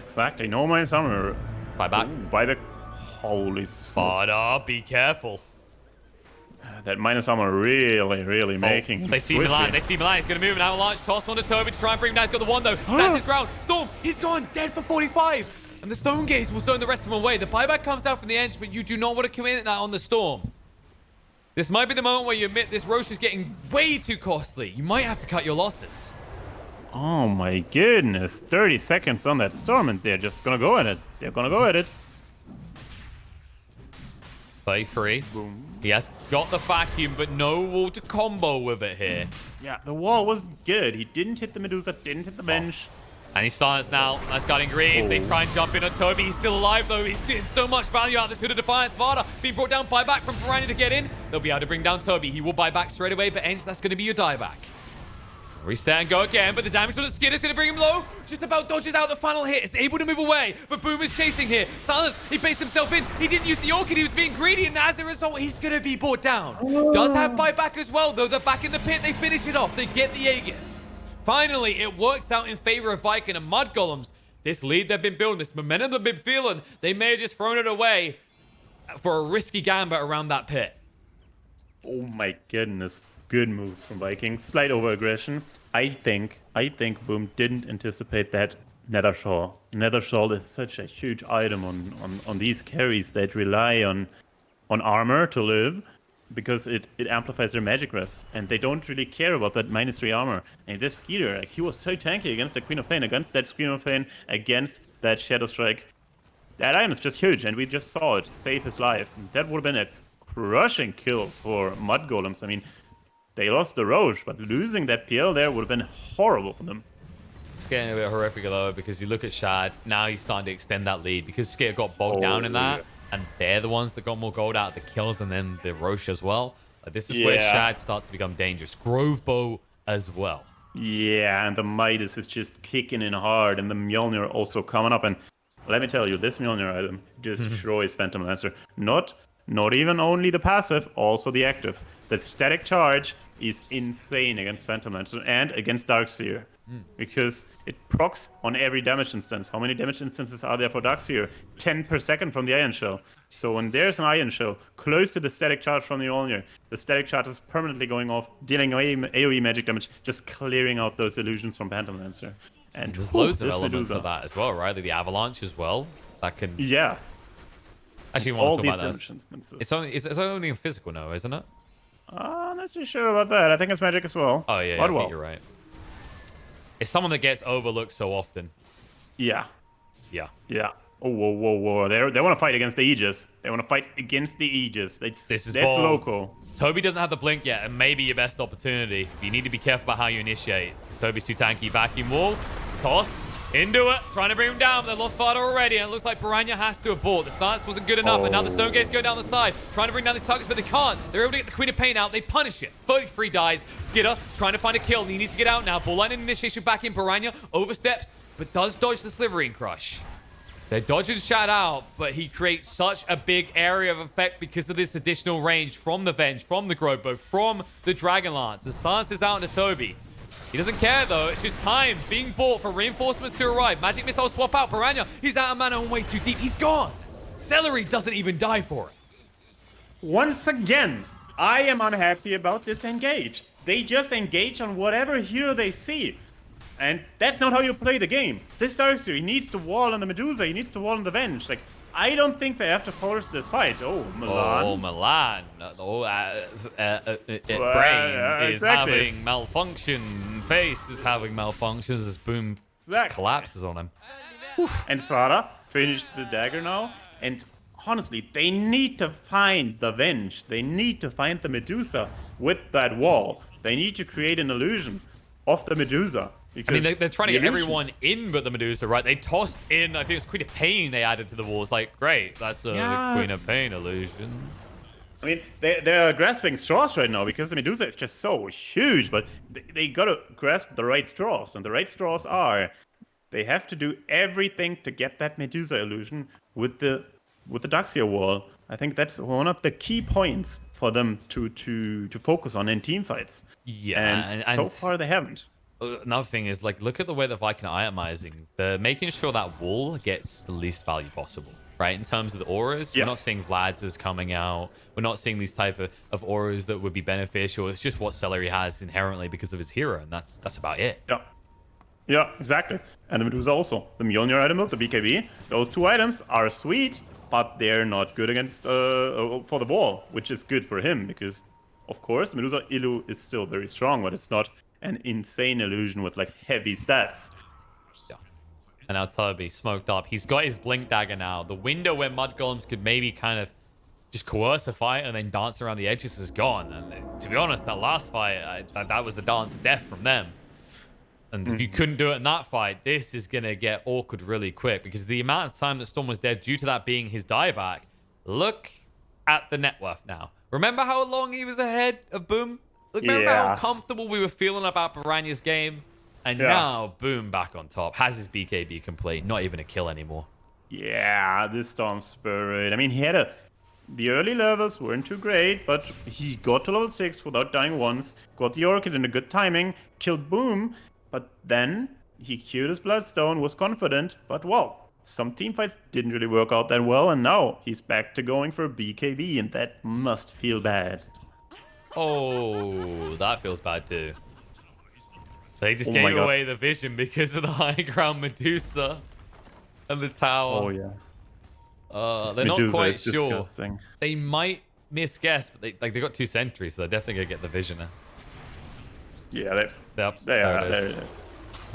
Exactly, no minus armor. Buyback. Ooh, buyback. Holy smokes. But be careful. That minus armor really making him They see switchy. Milan. They see Milan. He's going to move. An avalanche toss onto Toby to try and bring him down. He's got the one, though. That's his ground. Storm, he's gone. Dead for 45. And the Stone Gaze will stone the rest of them away. The buyback comes out from the edge, but you do not want to commit that on the Storm. This might be the moment where you admit this Roche is getting way too costly. You might have to cut your losses. Oh my goodness, 30 seconds on that Storm and they're just gonna go at it. They're gonna go at it. 33. Boom. He has got the vacuum, but no wall to combo with it here. Yeah, the wall was good. He didn't hit the Medusa, didn't hit the bench. And he's silenced now. Nice guarding Greaves. They try and jump in on Toby. He's still alive, though. He's getting so much value out of this Hood of Defiance. Vada being brought down. Buyback from Piranha to get in. They'll be able to bring down Toby. He will buy back straight away, but Enge, that's going to be your dieback. Reset and go again, but the damage on the skin is going to bring him low. Just about dodges out the final hit. Is able to move away, but Boom is chasing here. Silence, he based himself in. He didn't use the orchid. He was being greedy, and as a result, he's going to be brought down. Does have buyback as well, though. They're back in the pit. They finish it off. They get the Aegis. Finally, it works out in favor of Vikin and Mudgolems. This lead they've been building, this momentum they've been feeling, they may have just thrown it away for a risky gambit around that pit. Oh my goodness, good move from Vikings. Slight over-aggression. I think Boom didn't anticipate that Nether Shawl. Nether Shawl is such a huge item on these carries that rely on armor to live, because it amplifies their magic res, and they don't really care about that -3 armor. And this Skeeter, like, he was so tanky against the Queen of Pain, against that Scream of Pain, against that Shadow Strike. That item is just huge, and we just saw it save his life. And that would have been a crushing kill for Mudgolems. I mean, they lost the Roche, but losing that PL there would have been horrible for them. It's getting a bit horrific, though, because you look at Shad, now he's starting to extend that lead, because Skater got bogged down in that. Yeah. And they're the ones that got more gold out of the kills and then the Roche as well. This is where Shad starts to become dangerous. Grove Bow as well. Yeah, and the Midas is just kicking in hard, and the Mjolnir also coming up. And let me tell you, this Mjolnir item destroys Phantom Lancer. Not even only the passive, also the active. The static charge is insane against Phantom Lancer and against Darkseer. Because it procs on every damage instance. How many damage instances are there for Darkseer? 10 per second from the Iron Shell. So when there's an Iron Shell close to the static charge from the Mjolnir, the static charge is permanently going off, dealing AoE magic damage, just clearing out those illusions from Phantom Lancer. And There's loads of this elements Medusa. of that as well, right? Like the Avalanche as well. That can... Yeah. Actually, you All want to these talk about damage this. instances. It's only in physical now, isn't it? I'm not too sure about that. I think it's magic as well. Oh, yeah, But I well. think you're right. It's someone that gets overlooked so often. Yeah. Yeah. Yeah. Oh, whoa. They want to fight against the Aegis. They want to fight against the Aegis. This is that's balls. local. Toby doesn't have the blink yet, and maybe your best opportunity. You need to be careful about how you initiate. Because Toby's too tanky. Vacuum wall. Toss. Into it. Trying to bring him down. They lost Fada already, and it looks like Piranha has to abort. The science wasn't good enough, and now the Stone Gates go down the side. Trying to bring down these targets, but they can't. They're able to get the Queen of Pain out. They punish it. 33 dies. Skidder trying to find a kill. He needs to get out now. Ball line and initiation back in. Piranha oversteps, but does dodge the Slivering Crush. They're dodging Shad out, but he creates such a big area of effect because of this additional range from the Venge, from the Growbow, from the Dragon Lance. The Silence is out into Toby. He doesn't care, though. It's just time being bought for reinforcements to arrive. Magic Missile swap out. Piranha, he's out of mana and way too deep. He's gone. Celery doesn't even die for it. Once again, I am unhappy about this engage. They just engage on whatever hero they see. And that's not how you play the game. This Darkseer, he needs to wall on the Medusa, he needs to wall on the Venge. Like, I don't think they have to force this fight. Oh, Milan. Oh, Milan. Brain is exactly. having malfunction. Face is having malfunctions as Boom collapses on him. And Sara finished the dagger now. And honestly, they need to find the Venge. They need to find the Medusa with that wall. They need to create an illusion of the Medusa. I mean, they're trying to get everyone in but the Medusa, right? They tossed in, I think it was Queen of Pain they added to the walls. Like, great, that's a Queen of Pain illusion. I mean, they're grasping straws right now because the Medusa is just so huge, but they gotta grasp the right straws. And the right straws are, they have to do everything to get that Medusa illusion with the Darkseer wall. I think that's one of the key points for them to focus on in team fights. Yeah, and so far they haven't. Another thing is, like, look at the way the Vikin are itemizing. They're making sure that wall gets the least value possible, right? In terms of the auras, we're not seeing Vlad's coming out. We're not seeing these type of auras that would be beneficial. It's just what Celery has inherently because of his hero, and that's about it. Yeah, exactly. And the Medusa also. The Mjolnir item, the BKB. Those two items are sweet, but they're not good against for the wall, which is good for him because, of course, the Medusa Illu is still very strong, but it's not an insane illusion with like heavy stats. Yeah. And now Toby smoked up. He's got his blink dagger now. The window where mudgolems could maybe kind of just coerce a fight and then dance around the edges is gone. And to be honest, that last fight, that was the dance of death from them. And if you couldn't do it in that fight, this is going to get awkward really quick because the amount of time that Storm was dead due to that being his dieback, look at the net worth now. Remember how long he was ahead of Boom? Remember how comfortable we were feeling about Piranha's game? And now, Boom back on top. Has his BKB complete. Not even a kill anymore. Yeah, this Storm Spirit. I mean, he had the early levels weren't too great, but he got to level 6 without dying once. Got the Orchid in a good timing. Killed Boom. But then he queued his Bloodstone, was confident. But, well, some teamfights didn't really work out that well. And now he's back to going for BKB. And that must feel bad. Oh, that feels bad too. They just gave away the vision because of the high ground Medusa and the tower. Oh yeah. They're Medusa not quite sure. Disgusting. They might misguess, but they got 2 sentries, so they're definitely gonna get the vision. Yeah, they are.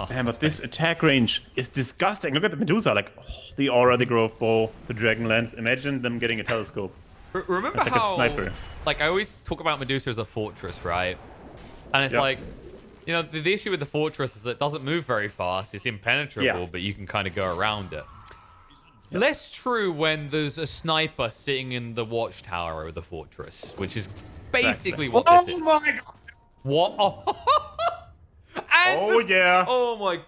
Oh, man, but this attack range is disgusting. Look at the Medusa, like the aura, the growth bow, the dragon lance. Imagine them getting a telescope. Remember like how, a sniper. Like, I always talk about Medusa as a fortress, right? And it's like, you know, the issue with the fortress is it doesn't move very fast. It's impenetrable, but you can kind of go around it. Less true when there's a sniper sitting in the watchtower of the fortress, which is basically what this is. Oh my god! What? Oh, yeah. Oh my...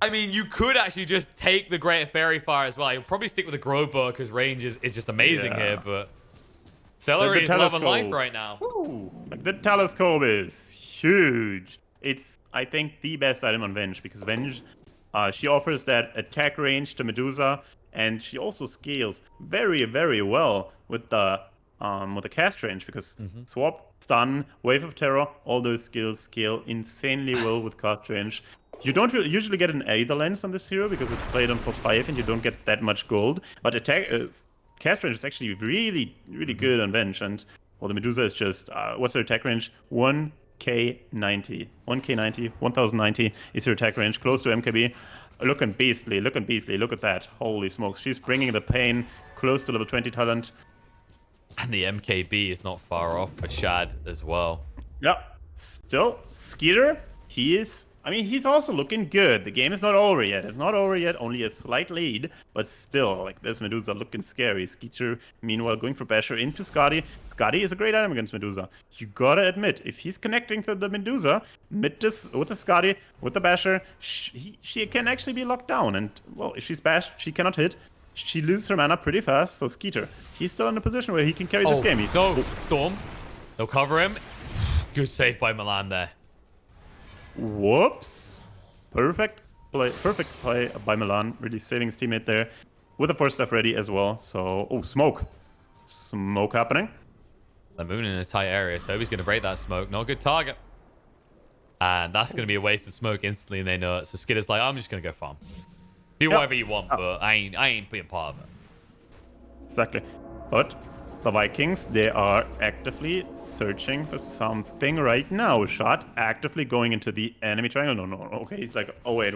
I mean, you could actually just take the Great Fairy Fire as well. You'll probably stick with the Growbow because range is just amazing here, but... Celery is loving life right now. Ooh, like the telescope is huge. It's, I think, the best item on Venge because Venge, she offers that attack range to Medusa, and she also scales very, very well with the cast range because swap, stun, wave of terror, all those skills scale insanely well with cast range. You don't usually get an Aether Lens on this hero because it's played on +5 and you don't get that much gold, but attack. Cast range is actually really, really good on Venge, and well, the Medusa is just what's her attack range? 1k90, 1090 is her attack range, close to MKB. Looking beastly, look at that. Holy smokes, she's bringing the pain close to level 20 talent. And the MKB is not far off for Shad as well. Yeah, still, Skeeter, he's also looking good. The game is not over yet. It's not over yet, only a slight lead, but still, like, this Medusa looking scary. Skeeter, meanwhile, going for Basher into Skadi. Skadi is a great item against Medusa. You gotta admit, if he's connecting to the Medusa, with the Skadi, with the Basher, she can actually be locked down. And, well, if she's bashed, she cannot hit. She loses her mana pretty fast, so Skeeter, he's still in a position where he can carry this game. No, Storm. They'll cover him. Good save by Milan there. Whoops. Perfect play by Milan, really saving his teammate there. With the force stuff ready as well. So, oh, smoke. Smoke happening. They're moving in a tight area. Toby's going to break that smoke. Not a good target. And that's going to be a waste of smoke instantly, and they know it. So Skitter's like, I'm just going to go farm. Do whatever you want, but I ain't being part of it. Exactly. But the Vikings, they are actively searching for something right now. Shot actively going into the enemy triangle. No. Okay, he's like, oh, wait.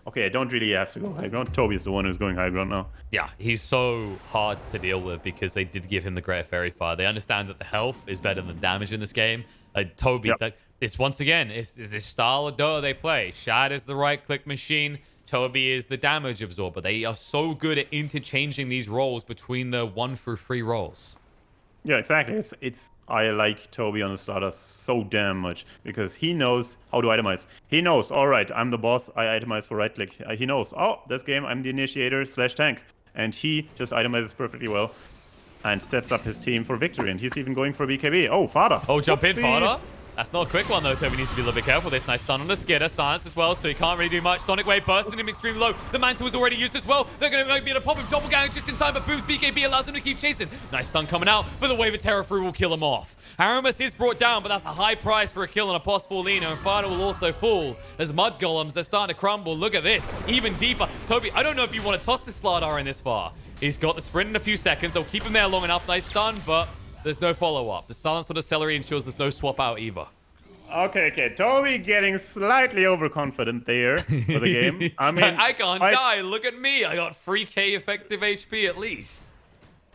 Okay, I don't really have to go high ground. Toby is the one who's going high ground now. Yeah, he's so hard to deal with because they did give him the Great Fairy Fire. They understand that the health is better than damage in this game. Toby, it's once again, it's this style of Dota they play. Shad is the right-click machine. Toby is the damage absorber. They are so good at interchanging these roles between the 1 through 3 roles. Yeah, exactly. I like Toby on the starter so damn much because he knows how to itemize. He knows, all right, I'm the boss. I itemize for right click. He knows, oh, this game I'm the initiator / tank, and he just itemizes perfectly well and sets up his team for victory. And he's even going for BKB. Oh, Fada. Oh, jump in, Fada. That's not a quick one, though. Toby needs to be a little bit careful. This nice stun on the Skitter. Silence as well, so he can't really do much. Sonic Wave bursting him extremely low. The Mantle was already used as well. They're going to be able to pop him doppelganger just in time, but Boost BKB allows him to keep chasing. Nice stun coming out, but the Wave of Terror through will kill him off. Aramis is brought down, but that's a high price for a kill on a post-fall Lina, and Fada will also fall as mudgolems are starting to crumble. Look at this. Even deeper. Toby, I don't know if you want to toss this Slardar in this far. He's got the sprint in a few seconds. They'll keep him there long enough. Nice stun, but there's no follow-up. The silence on the celery ensures there's no swap out either. Okay. Toby getting slightly overconfident there for the game. I mean, I can't die. Look at me. I got 3k effective HP at least.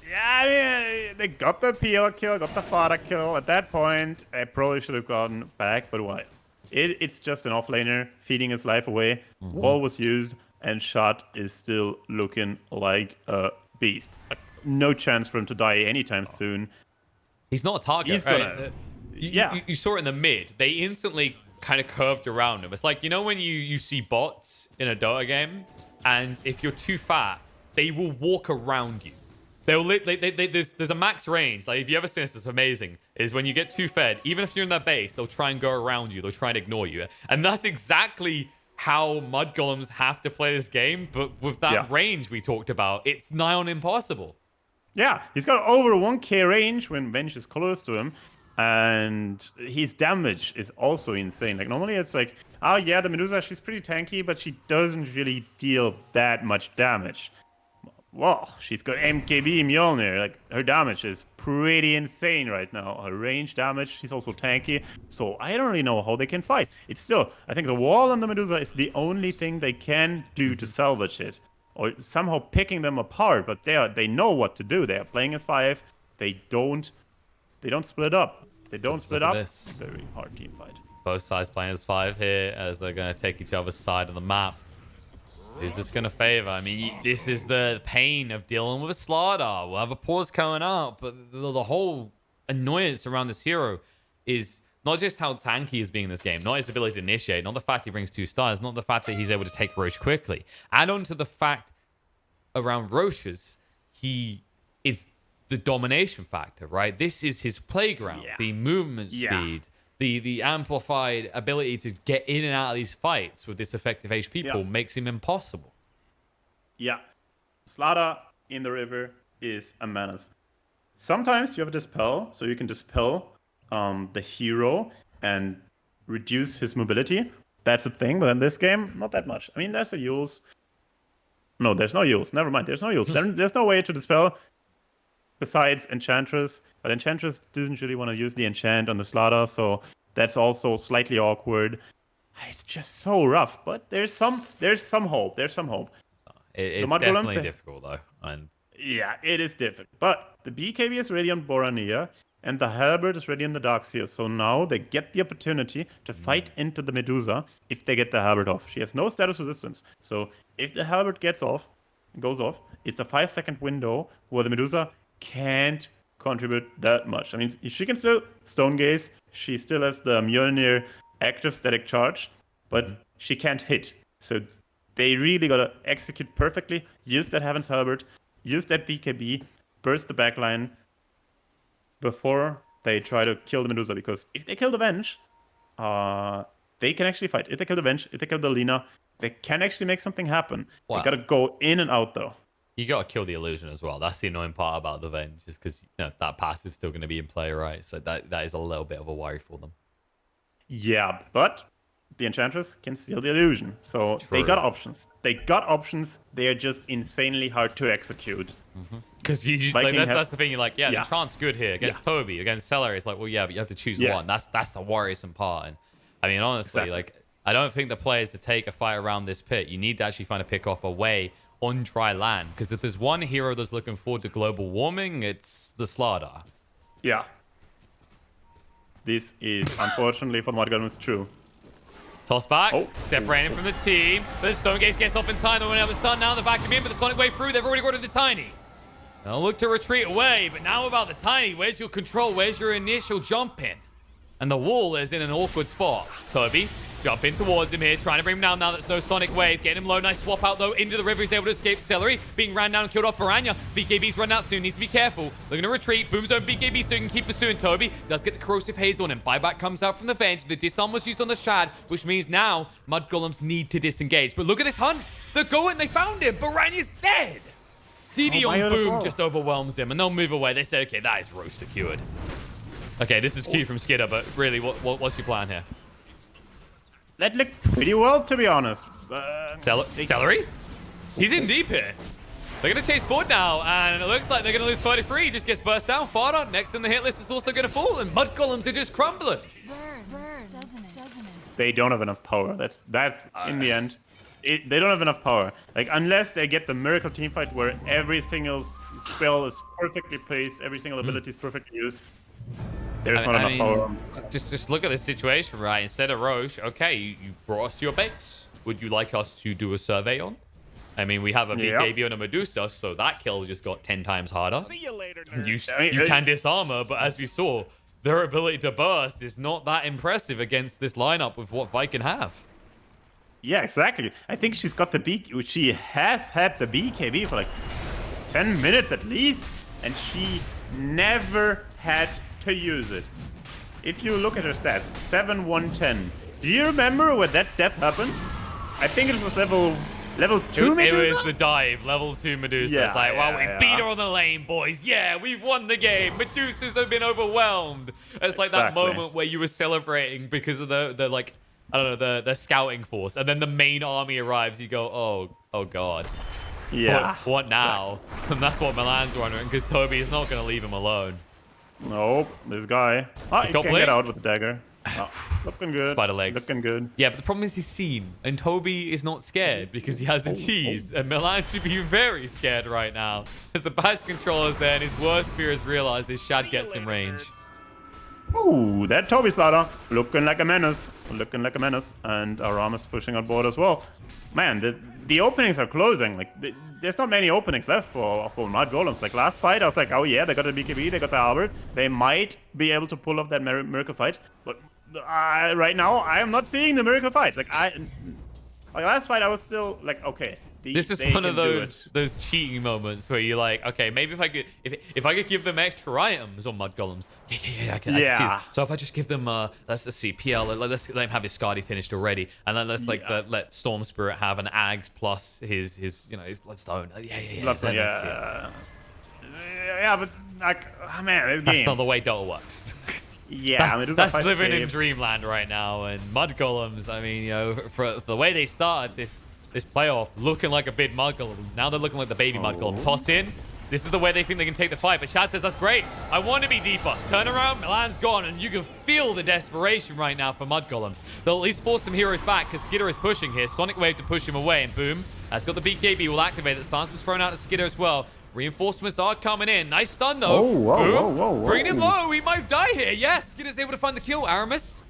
Yeah, I mean, they got the PL kill, got the Fada kill. At that point, I probably should have gotten back, but why? It's just an offlaner feeding his life away. Wall was used, and Shot is still looking like a beast. No chance for him to die anytime soon. He's not a target, He's right? gonna... You saw it in the mid. They instantly kind of curved around him. It's like, you know when you see bots in a Dota game, and if you're too fat, they will walk around you. There's a max range. Like, if you ever seen this, it's amazing. Is when you get too fed, even if you're in their base, they'll try and go around you. They'll try and ignore you. And that's exactly how mudgolems have to play this game. But with that range we talked about, it's nigh on impossible. Yeah, he's got over 1k range when Venge is close to him. And his damage is also insane. Like, normally it's like, oh yeah, the Medusa, she's pretty tanky, but she doesn't really deal that much damage. Well, she's got MKB Mjolnir. Like, her damage is pretty insane right now. Her range damage, she's also tanky. So I don't really know how they can fight. It's still, I think the wall on the Medusa is the only thing they can do to salvage it. Or somehow picking them apart, but they know what to do. They are playing as 5. They don't split up. They don't split up. It's a very hard team fight. Both sides playing as 5 here as they're going to take each other's side of the map. Who's this going to favor? I mean, this is the pain of dealing with a Slardar. We'll have a pause coming up, but the whole annoyance around this hero is not just how tanky he is being in this game, not his ability to initiate, not the fact he brings 2 stars, not the fact that he's able to take Roche quickly. Add on to the fact around Roche's, he is the domination factor, right? This is his playground. Yeah. The movement speed, the amplified ability to get in and out of these fights with this effective HP pool makes him impossible. Yeah. Slardar in the river is a menace. Sometimes you have a dispel, so you can dispel the hero and reduce his mobility. That's a thing, but in this game, not that much. I mean, there's a Yules. No, there's no Yules. Never mind, there's no Yules. There's no way to dispel besides Enchantress, but Enchantress doesn't really want to use the enchant on the Slardar, so that's also slightly awkward. It's just so rough, but there's some hope. There's some hope. It's definitely difficult though. Yeah, it is difficult. But the BKB is ready on Borania, and the Halberd is ready on the Darkseer. So now they get the opportunity to fight into the Medusa if they get the Halberd off. She has no status resistance. So if the Halberd goes off, it's a 5-second window where the Medusa can't contribute that much. I mean, she can still Stone Gaze. She still has the Mjolnir active static charge, but she can't hit. So they really gotta execute perfectly, use that Heaven's Halberd, use that BKB, burst the backline before they try to kill the Medusa. Because if they kill the Venge, they can actually fight. If they kill the Venge, if they kill the Lina, they can actually make something happen. Wow. They gotta go in and out though. You got to kill the illusion as well. That's the annoying part about the Venge, is because that passive's still going to be in play, right? So that is a little bit of a worry for them. Yeah, but the Enchantress can steal the illusion. So they got options. They got options. They are just insanely hard to execute. Because like, that's the thing. You're like, the enchant's good here against Toby, against Celery. It's like, well, yeah, but you have to choose one. That's the worrisome part. And I mean, honestly, like, I don't think the players to take a fight around this pit. You need to actually find a pick off away on dry land. Because if there's one hero that's looking forward to global warming, it's the Slardar. Yeah. This is, unfortunately, for mudgolems, true. Toss back, separating from the team. But the Stone Gaze gets off in time. They won't have a stun now. They're backing in, but the Sonic Wave through. They've already got to the Tiny. They'll look to retreat away, but now about the Tiny. Where's your control? Where's your initial jump in? And the wall is in an awkward spot. Toby jumping towards him here, trying to bring him down now. That's no Sonic Wave. Getting him low. Nice swap out, though, into the river. He's able to escape Celery. Being ran down and killed off Piranha. BKB's run out soon. Needs to be careful. They're going to retreat. Boom's over BKB so he can keep pursuing Toby. Does get the Corrosive Haze on him. Buyback comes out from the Venge. The disarm was used on the Shad, which means now Mudgolems need to disengage. But look at this hunt. They're going. They found him. Piranha's dead. DD on Boom just overwhelms him, and they'll move away. They say, okay, that is roast secured. Okay, this is cute from Skidder, but really, what's your plan here? That looked pretty well, to be honest. Celery? He's in deep here. They're going to chase forward now, and it looks like they're going to lose 33. He just gets burst down. Farther, next in the hit list is also going to fall, and Mudgolems are just crumbling. Burns, doesn't it? They don't have enough power. That's in the end. They don't have enough power. Like, unless they get the miracle teamfight where every single spell is perfectly placed, every single ability is perfectly used, there's not enough power. Just look at this situation, right? Instead of Roche, okay, you brought us to your base. Would you like us to do a survey on? I mean, we have a BKB and a Medusa, so that kill just got 10 times harder. See you later, You can disarm her, but as we saw, their ability to burst is not that impressive against this lineup with what Vikin have. Yeah, exactly. I think she's got the BKB. She has had the BKB for like 10 minutes at least, and she never had to use it. If you look at her stats, 7, 1, 10. Do you remember when that death happened? I think it was level 2 Medusa? It was the dive, level 2 Medusa. Yeah, it's like, well, we beat her on the lane, boys. Yeah, we've won the game. Medusas have been overwhelmed. It's like that moment where you were celebrating because of the like, I don't know, the scouting force, and then the main army arrives. You go, oh god. Yeah. What now? Exactly. And that's what Milan's wondering, because Toby is not going to leave him alone. Nope, this guy. Oh, he can get out with the dagger. Oh, looking good. Spider legs. Looking good. Yeah, but the problem is he's seen, and Toby is not scared because he has a cheese, and Milan should be very scared right now as the bash control is there, and his worst fear is realized his Shad gets in range. Ooh, that Toby slaughter looking like a menace. Looking like a menace. And Aramis pushing on board as well. Man, the openings are closing. Like, there's not many openings left for mudgolems. Like, last fight, I was like, oh yeah, they got the BKB, they got the Albert. They might be able to pull off that miracle fight. But right now, I am not seeing the miracle fight. Like, last fight, I was still like, okay. This is one of those cheating moments where you're like, okay, maybe if I could give them extra items on Mudgolems, I can see this. So if I just give them let's see, PL, let's let him have his Scardy finished already, and then let's let Storm Spirit have an Ags plus his his Bloodstone. Yeah, but like, oh, man, this game. That's not the way Dota works. Yeah, that's living in dreamland right now, and Mudgolems. I mean, for the way they started this playoff looking like a big Mudgolem. Now they're looking like the baby Mudgolem. Toss in. This is the way they think they can take the fight. But Shad says, that's great. I want to be deeper. Turn around. Milan's gone. And you can feel the desperation right now for Mudgolems. They'll at least force some heroes back because Skidder is pushing here. Sonic Wave to push him away. And boom. That's got the BKB. Will activate it. Silence was thrown out to Skidder as well. Reinforcements are coming in. Nice stun, though. Boom. Bring him low. He might die here. Yes. Skidder's able to find the kill. Aramis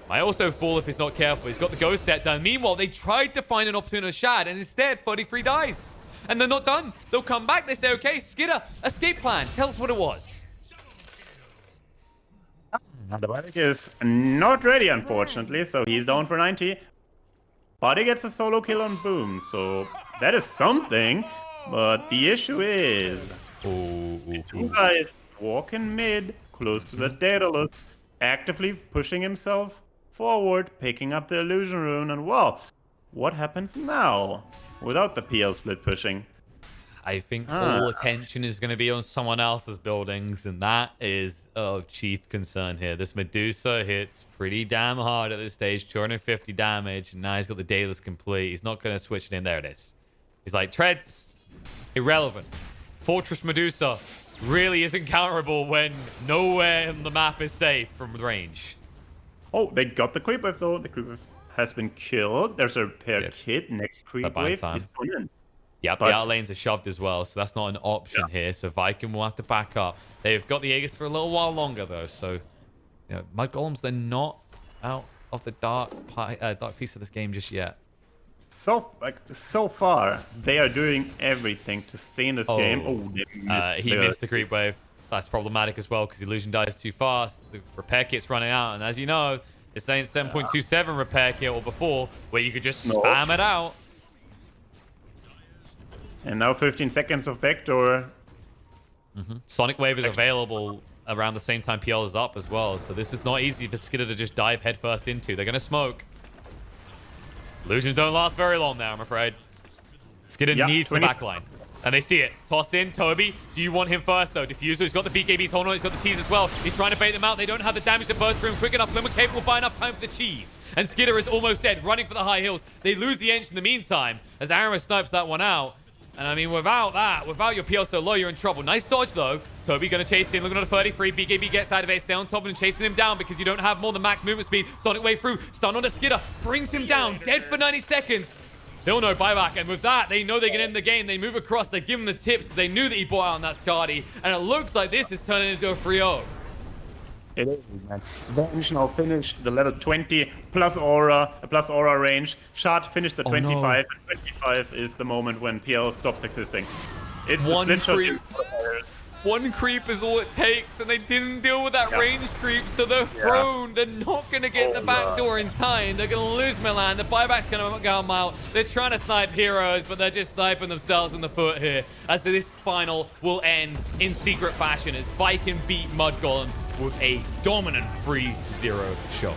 might also fall if he's not careful. He's got the ghost set done. Meanwhile, they tried to find an opportunity on Shad, and instead, 33 dies. And they're not done. They'll come back. They say, okay, Skidder, escape plan. Tell us what it was. The Viking is not ready, unfortunately, so he's down for 90. But he gets a solo kill on Boom, so that is something. But the issue is, the two guys walking mid, close to the Daedalus, actively pushing himself forward, picking up the illusion rune, and well, what happens now without the PL split pushing? I think all attention is going to be on someone else's buildings, and that is of chief concern here. This Medusa hits pretty damn hard at this stage, 250 damage, and now he's got the Daedalus complete. He's not going to switch it in. There it is. He's like, treads, irrelevant. Fortress Medusa really isn't counterable when nowhere on the map is safe from range. Oh, they got the creep wave though. The creep wave has been killed. There's a repair kit. Next creep wave is coming in. Yep, the out lanes are shoved as well, so that's not an option here. So Vikin will have to back up. They've got the Aegis for a little while longer, though. So, you know, mudgolems, they're not out of the dark piece of this game just yet. So far, they are doing everything to stay in this game. Oh, he missed the creep wave. That's problematic as well because illusion dies too fast. The repair kit's running out, and as you know, it's saying 7.27 repair kit or before, where you could just spam it out. And now 15 seconds of backdoor. Sonic Wave is available around the same time PL is up as well. So this is not easy for Skidder to just dive headfirst into. They're going to smoke. Illusions don't last very long now, I'm afraid. Skidder needs the backline. And they see it. Toss in, Toby. Do you want him first, though? Diffuser, he's got the BKB, he's holding on, he's got the cheese as well. He's trying to bait them out. They don't have the damage to burst through him quick enough. Limit capable by enough time for the cheese. And Skidder is almost dead, running for the high hills. They lose the Ench in the meantime, as Aramis snipes that one out. And I mean, without your PL so low, you're in trouble. Nice dodge, though. Toby gonna chase in, looking at a 33. BKB gets out of it, stay on top of him, chasing him down because you don't have more than max movement speed. Sonic Wave through, stun on the Skidder, brings him down, dead for 90 seconds. Still no buyback, and with that, they know they can end the game. They move across, they give him the tips because they knew that he bought out on that Skadi, and it looks like this is turning into a 3-0. It is, man. Venge now finished the level 20 plus aura range. Shard finished the 25, and 25 is the moment when PL stops existing. It's one the split creep. One creep is all it takes, and they didn't deal with that range creep, so they're thrown. They're not going to get the back door in time. They're going to lose Milan. The buyback's going to come out. They're trying to snipe heroes, but they're just sniping themselves in the foot here. As this final will end in secret fashion as Vikin beat mudgolems with a dominant 3-0 show.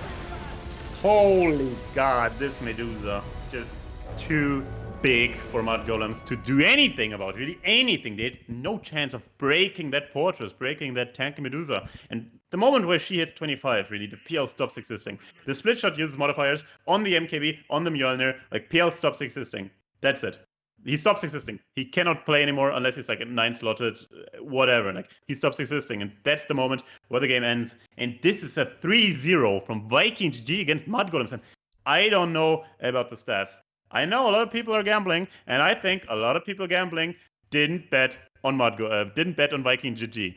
Holy God, this Medusa just too big for mudgolems to do anything about, really anything. They had no chance of breaking that fortress, breaking that tanky Medusa. And the moment where she hits 25, really, the PL stops existing. The split shot uses modifiers on the MKB, on the Mjolnir, like PL stops existing. That's it. He stops existing. He cannot play anymore unless he's like a 9-slotted, whatever. Like, he stops existing. And that's the moment where the game ends. And this is a 3-0 from Viking GG against mudgolems. And I don't know about the stats. I know a lot of people are gambling, and I think a lot of people gambling didn't bet on Viking GG.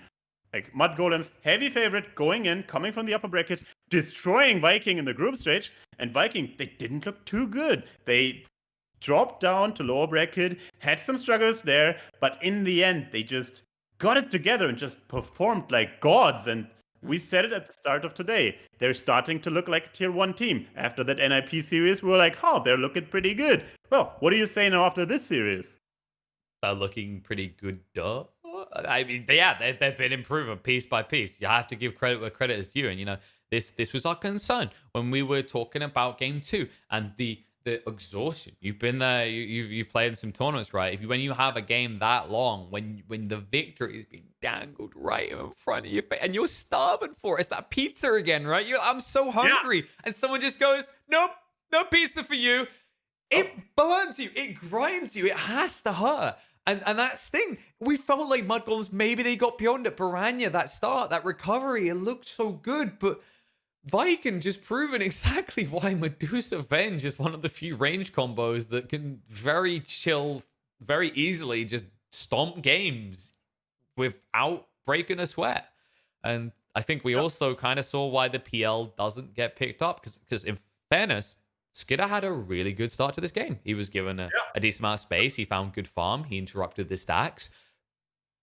Like, mudgolems, heavy favorite, going in, coming from the upper bracket, destroying Viking in the group stage, and Viking, they didn't look too good. They dropped down to lower bracket, had some struggles there, but in the end, they just got it together and just performed like gods. And we said it at the start of today. They're starting to look like a tier 1 team. After that NIP series, we were like, oh, they're looking pretty good. Well, what do you say now after this series? They're looking pretty good, duh. I mean, yeah, they've been improving piece by piece. You have to give credit where credit is due. And, you know, this was our concern when we were talking about game 2 and the exhaustion. You've been there, you've played in some tournaments, right? When you have a game that long, when the victory is being dangled right in front of your face and you're starving for it, it's that pizza again, right? I'm so hungry, and someone just goes, nope, no pizza for you. It burns you, it grinds you, it has to hurt. And that sting, we felt like mudgolems, maybe they got beyond it. Piranha, that start, that recovery, it looked so good, but Vikin just proven exactly why Medusa Venge is one of the few range combos that can very easily just stomp games without breaking a sweat. And I think we also kind of saw why the PL doesn't get picked up, because in fairness, Skidder had a really good start to this game. He was given a decent amount of space. He found good farm. He interrupted the stacks.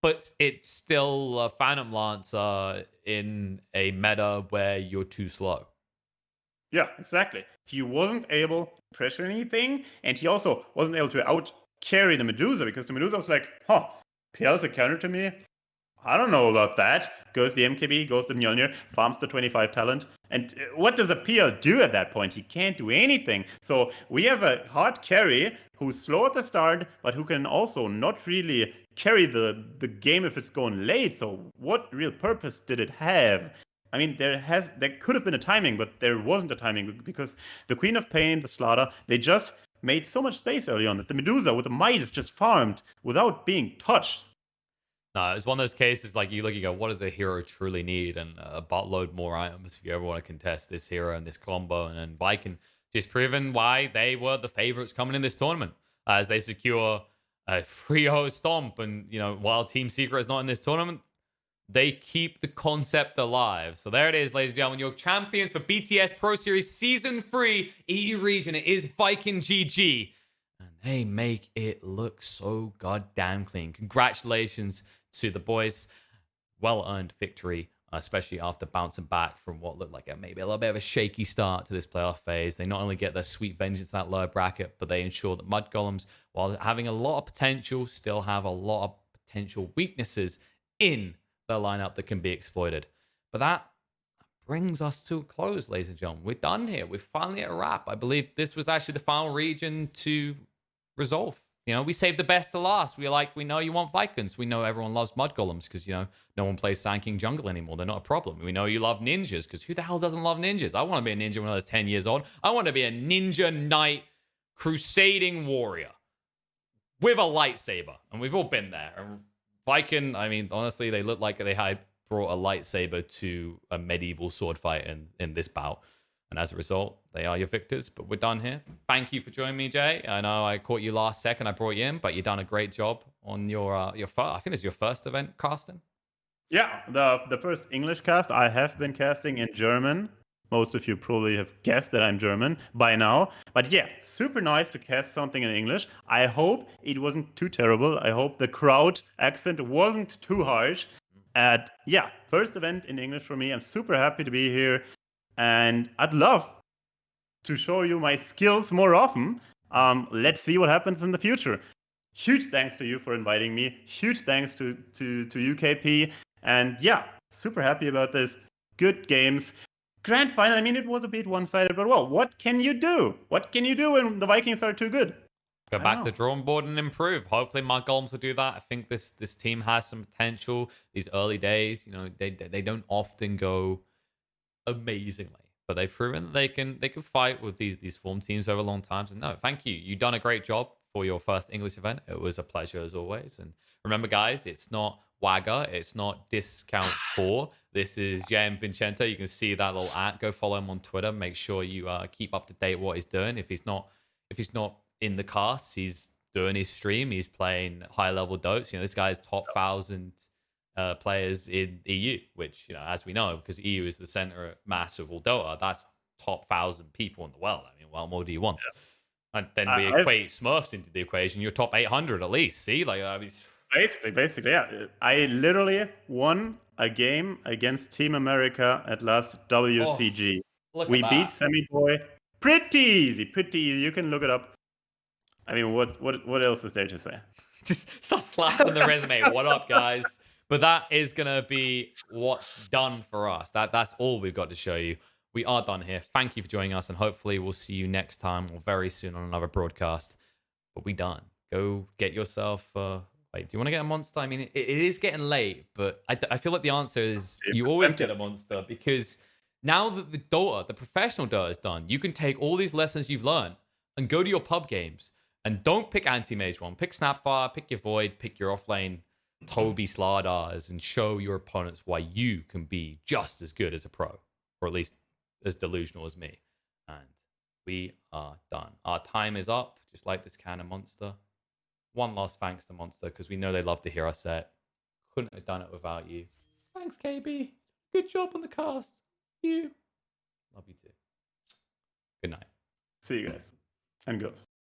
But it's still a Phantom Lancer in a meta where you're too slow. Yeah, exactly. He wasn't able to pressure anything, and he also wasn't able to out-carry the Medusa, because the Medusa was like, huh, PL's a counter to me? I don't know about that. Goes the MKB, goes the Mjolnir, farms the 25 talent, And what does a PL do at that point? He can't do anything. So we have a hard carry who's slow at the start, but who can also not really carry the game if it's going late. So what real purpose did it have? I mean, there could have been a timing, but there wasn't a timing because the Queen of Pain, the Slaughter, they just made so much space early on that the Medusa with the Might is just farmed without being touched. No, it's one of those cases like you look, you go, what does a hero truly need? And a buttload more items if you ever want to contest this hero and this combo. And then Vikin just proven why they were the favorites coming in this tournament as they secure a 3-0 stomp. And, you know, while Team Secret is not in this tournament, they keep the concept alive. So there it is, ladies and gentlemen. Your champions for BTS Pro Series Season 3 EU region. It is Vikin GG. And they make it look so goddamn clean. Congratulations to the boys. Well-earned victory, especially after bouncing back from what looked like maybe a little bit of a shaky start to this playoff phase. They not only get their sweet vengeance in that lower bracket, but they ensure that mudgolems, while having a lot of potential, still have a lot of potential weaknesses in their lineup that can be exploited. But that brings us to a close, ladies and gentlemen. We're done here. We're finally at a wrap. I believe this was actually the final region to resolve. You know, we saved the best to last. We know you want Vikings. We know everyone loves mudgolems because, you know, no one plays Sand King Jungle anymore. They're not a problem. We know you love ninjas because who the hell doesn't love ninjas? I want to be a ninja when I was 10 years old. I want to be a ninja knight crusading warrior with a lightsaber. And we've all been there. And Viking, I mean, honestly, they look like they had brought a lightsaber to a medieval sword fight in this bout. And as a result, they are your victors. But we're done here. Thank you for joining me, Jay. I know I caught you last second. I brought you in, but you've done a great job on your first, I think it's your first event casting. Yeah, the first English cast. I have been casting in German. Most of you probably have guessed that I'm German by now. But yeah, super nice to cast something in English. I hope it wasn't too terrible. I hope the crowd accent wasn't too harsh. And yeah, first event in English for me. I'm super happy to be here. And I'd love to show you my skills more often. Let's see what happens in the future. Huge thanks to you for inviting me. Huge thanks to UKP. And yeah, super happy about this. Good games. Grand final, I mean, it was a bit one-sided, but well, what can you do? What can you do when the Vikings are too good? Go back to the drawing board and improve. Hopefully, my golems will do that. I think this team has some potential. These early days, you know, they don't often go amazingly, but they've proven that they can fight with these form teams over long times. And no, thank you. You've done a great job for your first English event. It was a pleasure as always. And remember, guys, it's not Wagger, it's not Discount 4. This is jmvincento. You can see that little @ go follow him on Twitter. Make sure you keep up to date what he's doing. If he's not in the cast, he's doing his stream. He's playing high level dotes. You know, this guy's top 1,000 players in EU, which, you know, as we know, because EU is the center mass of all Dota, that's top 1,000 people in the world. I mean, what more do you want? Yeah. And then we equate Smurfs into the equation. You're top 800 at least. See, like, I mean, basically, yeah. I literally won a game against Team America at last WCG. We beat Sammy Boy pretty easy. You can look it up. I mean, what else is there to say? Just start slapping the resume. What up, guys? But that is gonna be what's done for us. That's all we've got to show you. We are done here. Thank you for joining us, and hopefully we'll see you next time or very soon on another broadcast. But we done. Go get yourself. Wait, do you want to get a monster? I mean, it is getting late, but I feel like the answer is you always get a monster because now that the Dota, the professional Dota is done, you can take all these lessons you've learned and go to your pub games. And don't pick anti-mage one. Pick Snapfire, pick your Void, pick your offlane Toby Slardars, and show your opponents why you can be just as good as a pro, or at least as delusional as me. And we are done. Our time is up, just like this cannon monster. One last thanks to Monster, because we know they love to hear our set. Couldn't have done it without you. Thanks, KB. Good job on the cast. You. Love you too. Good night. See you guys. And girls.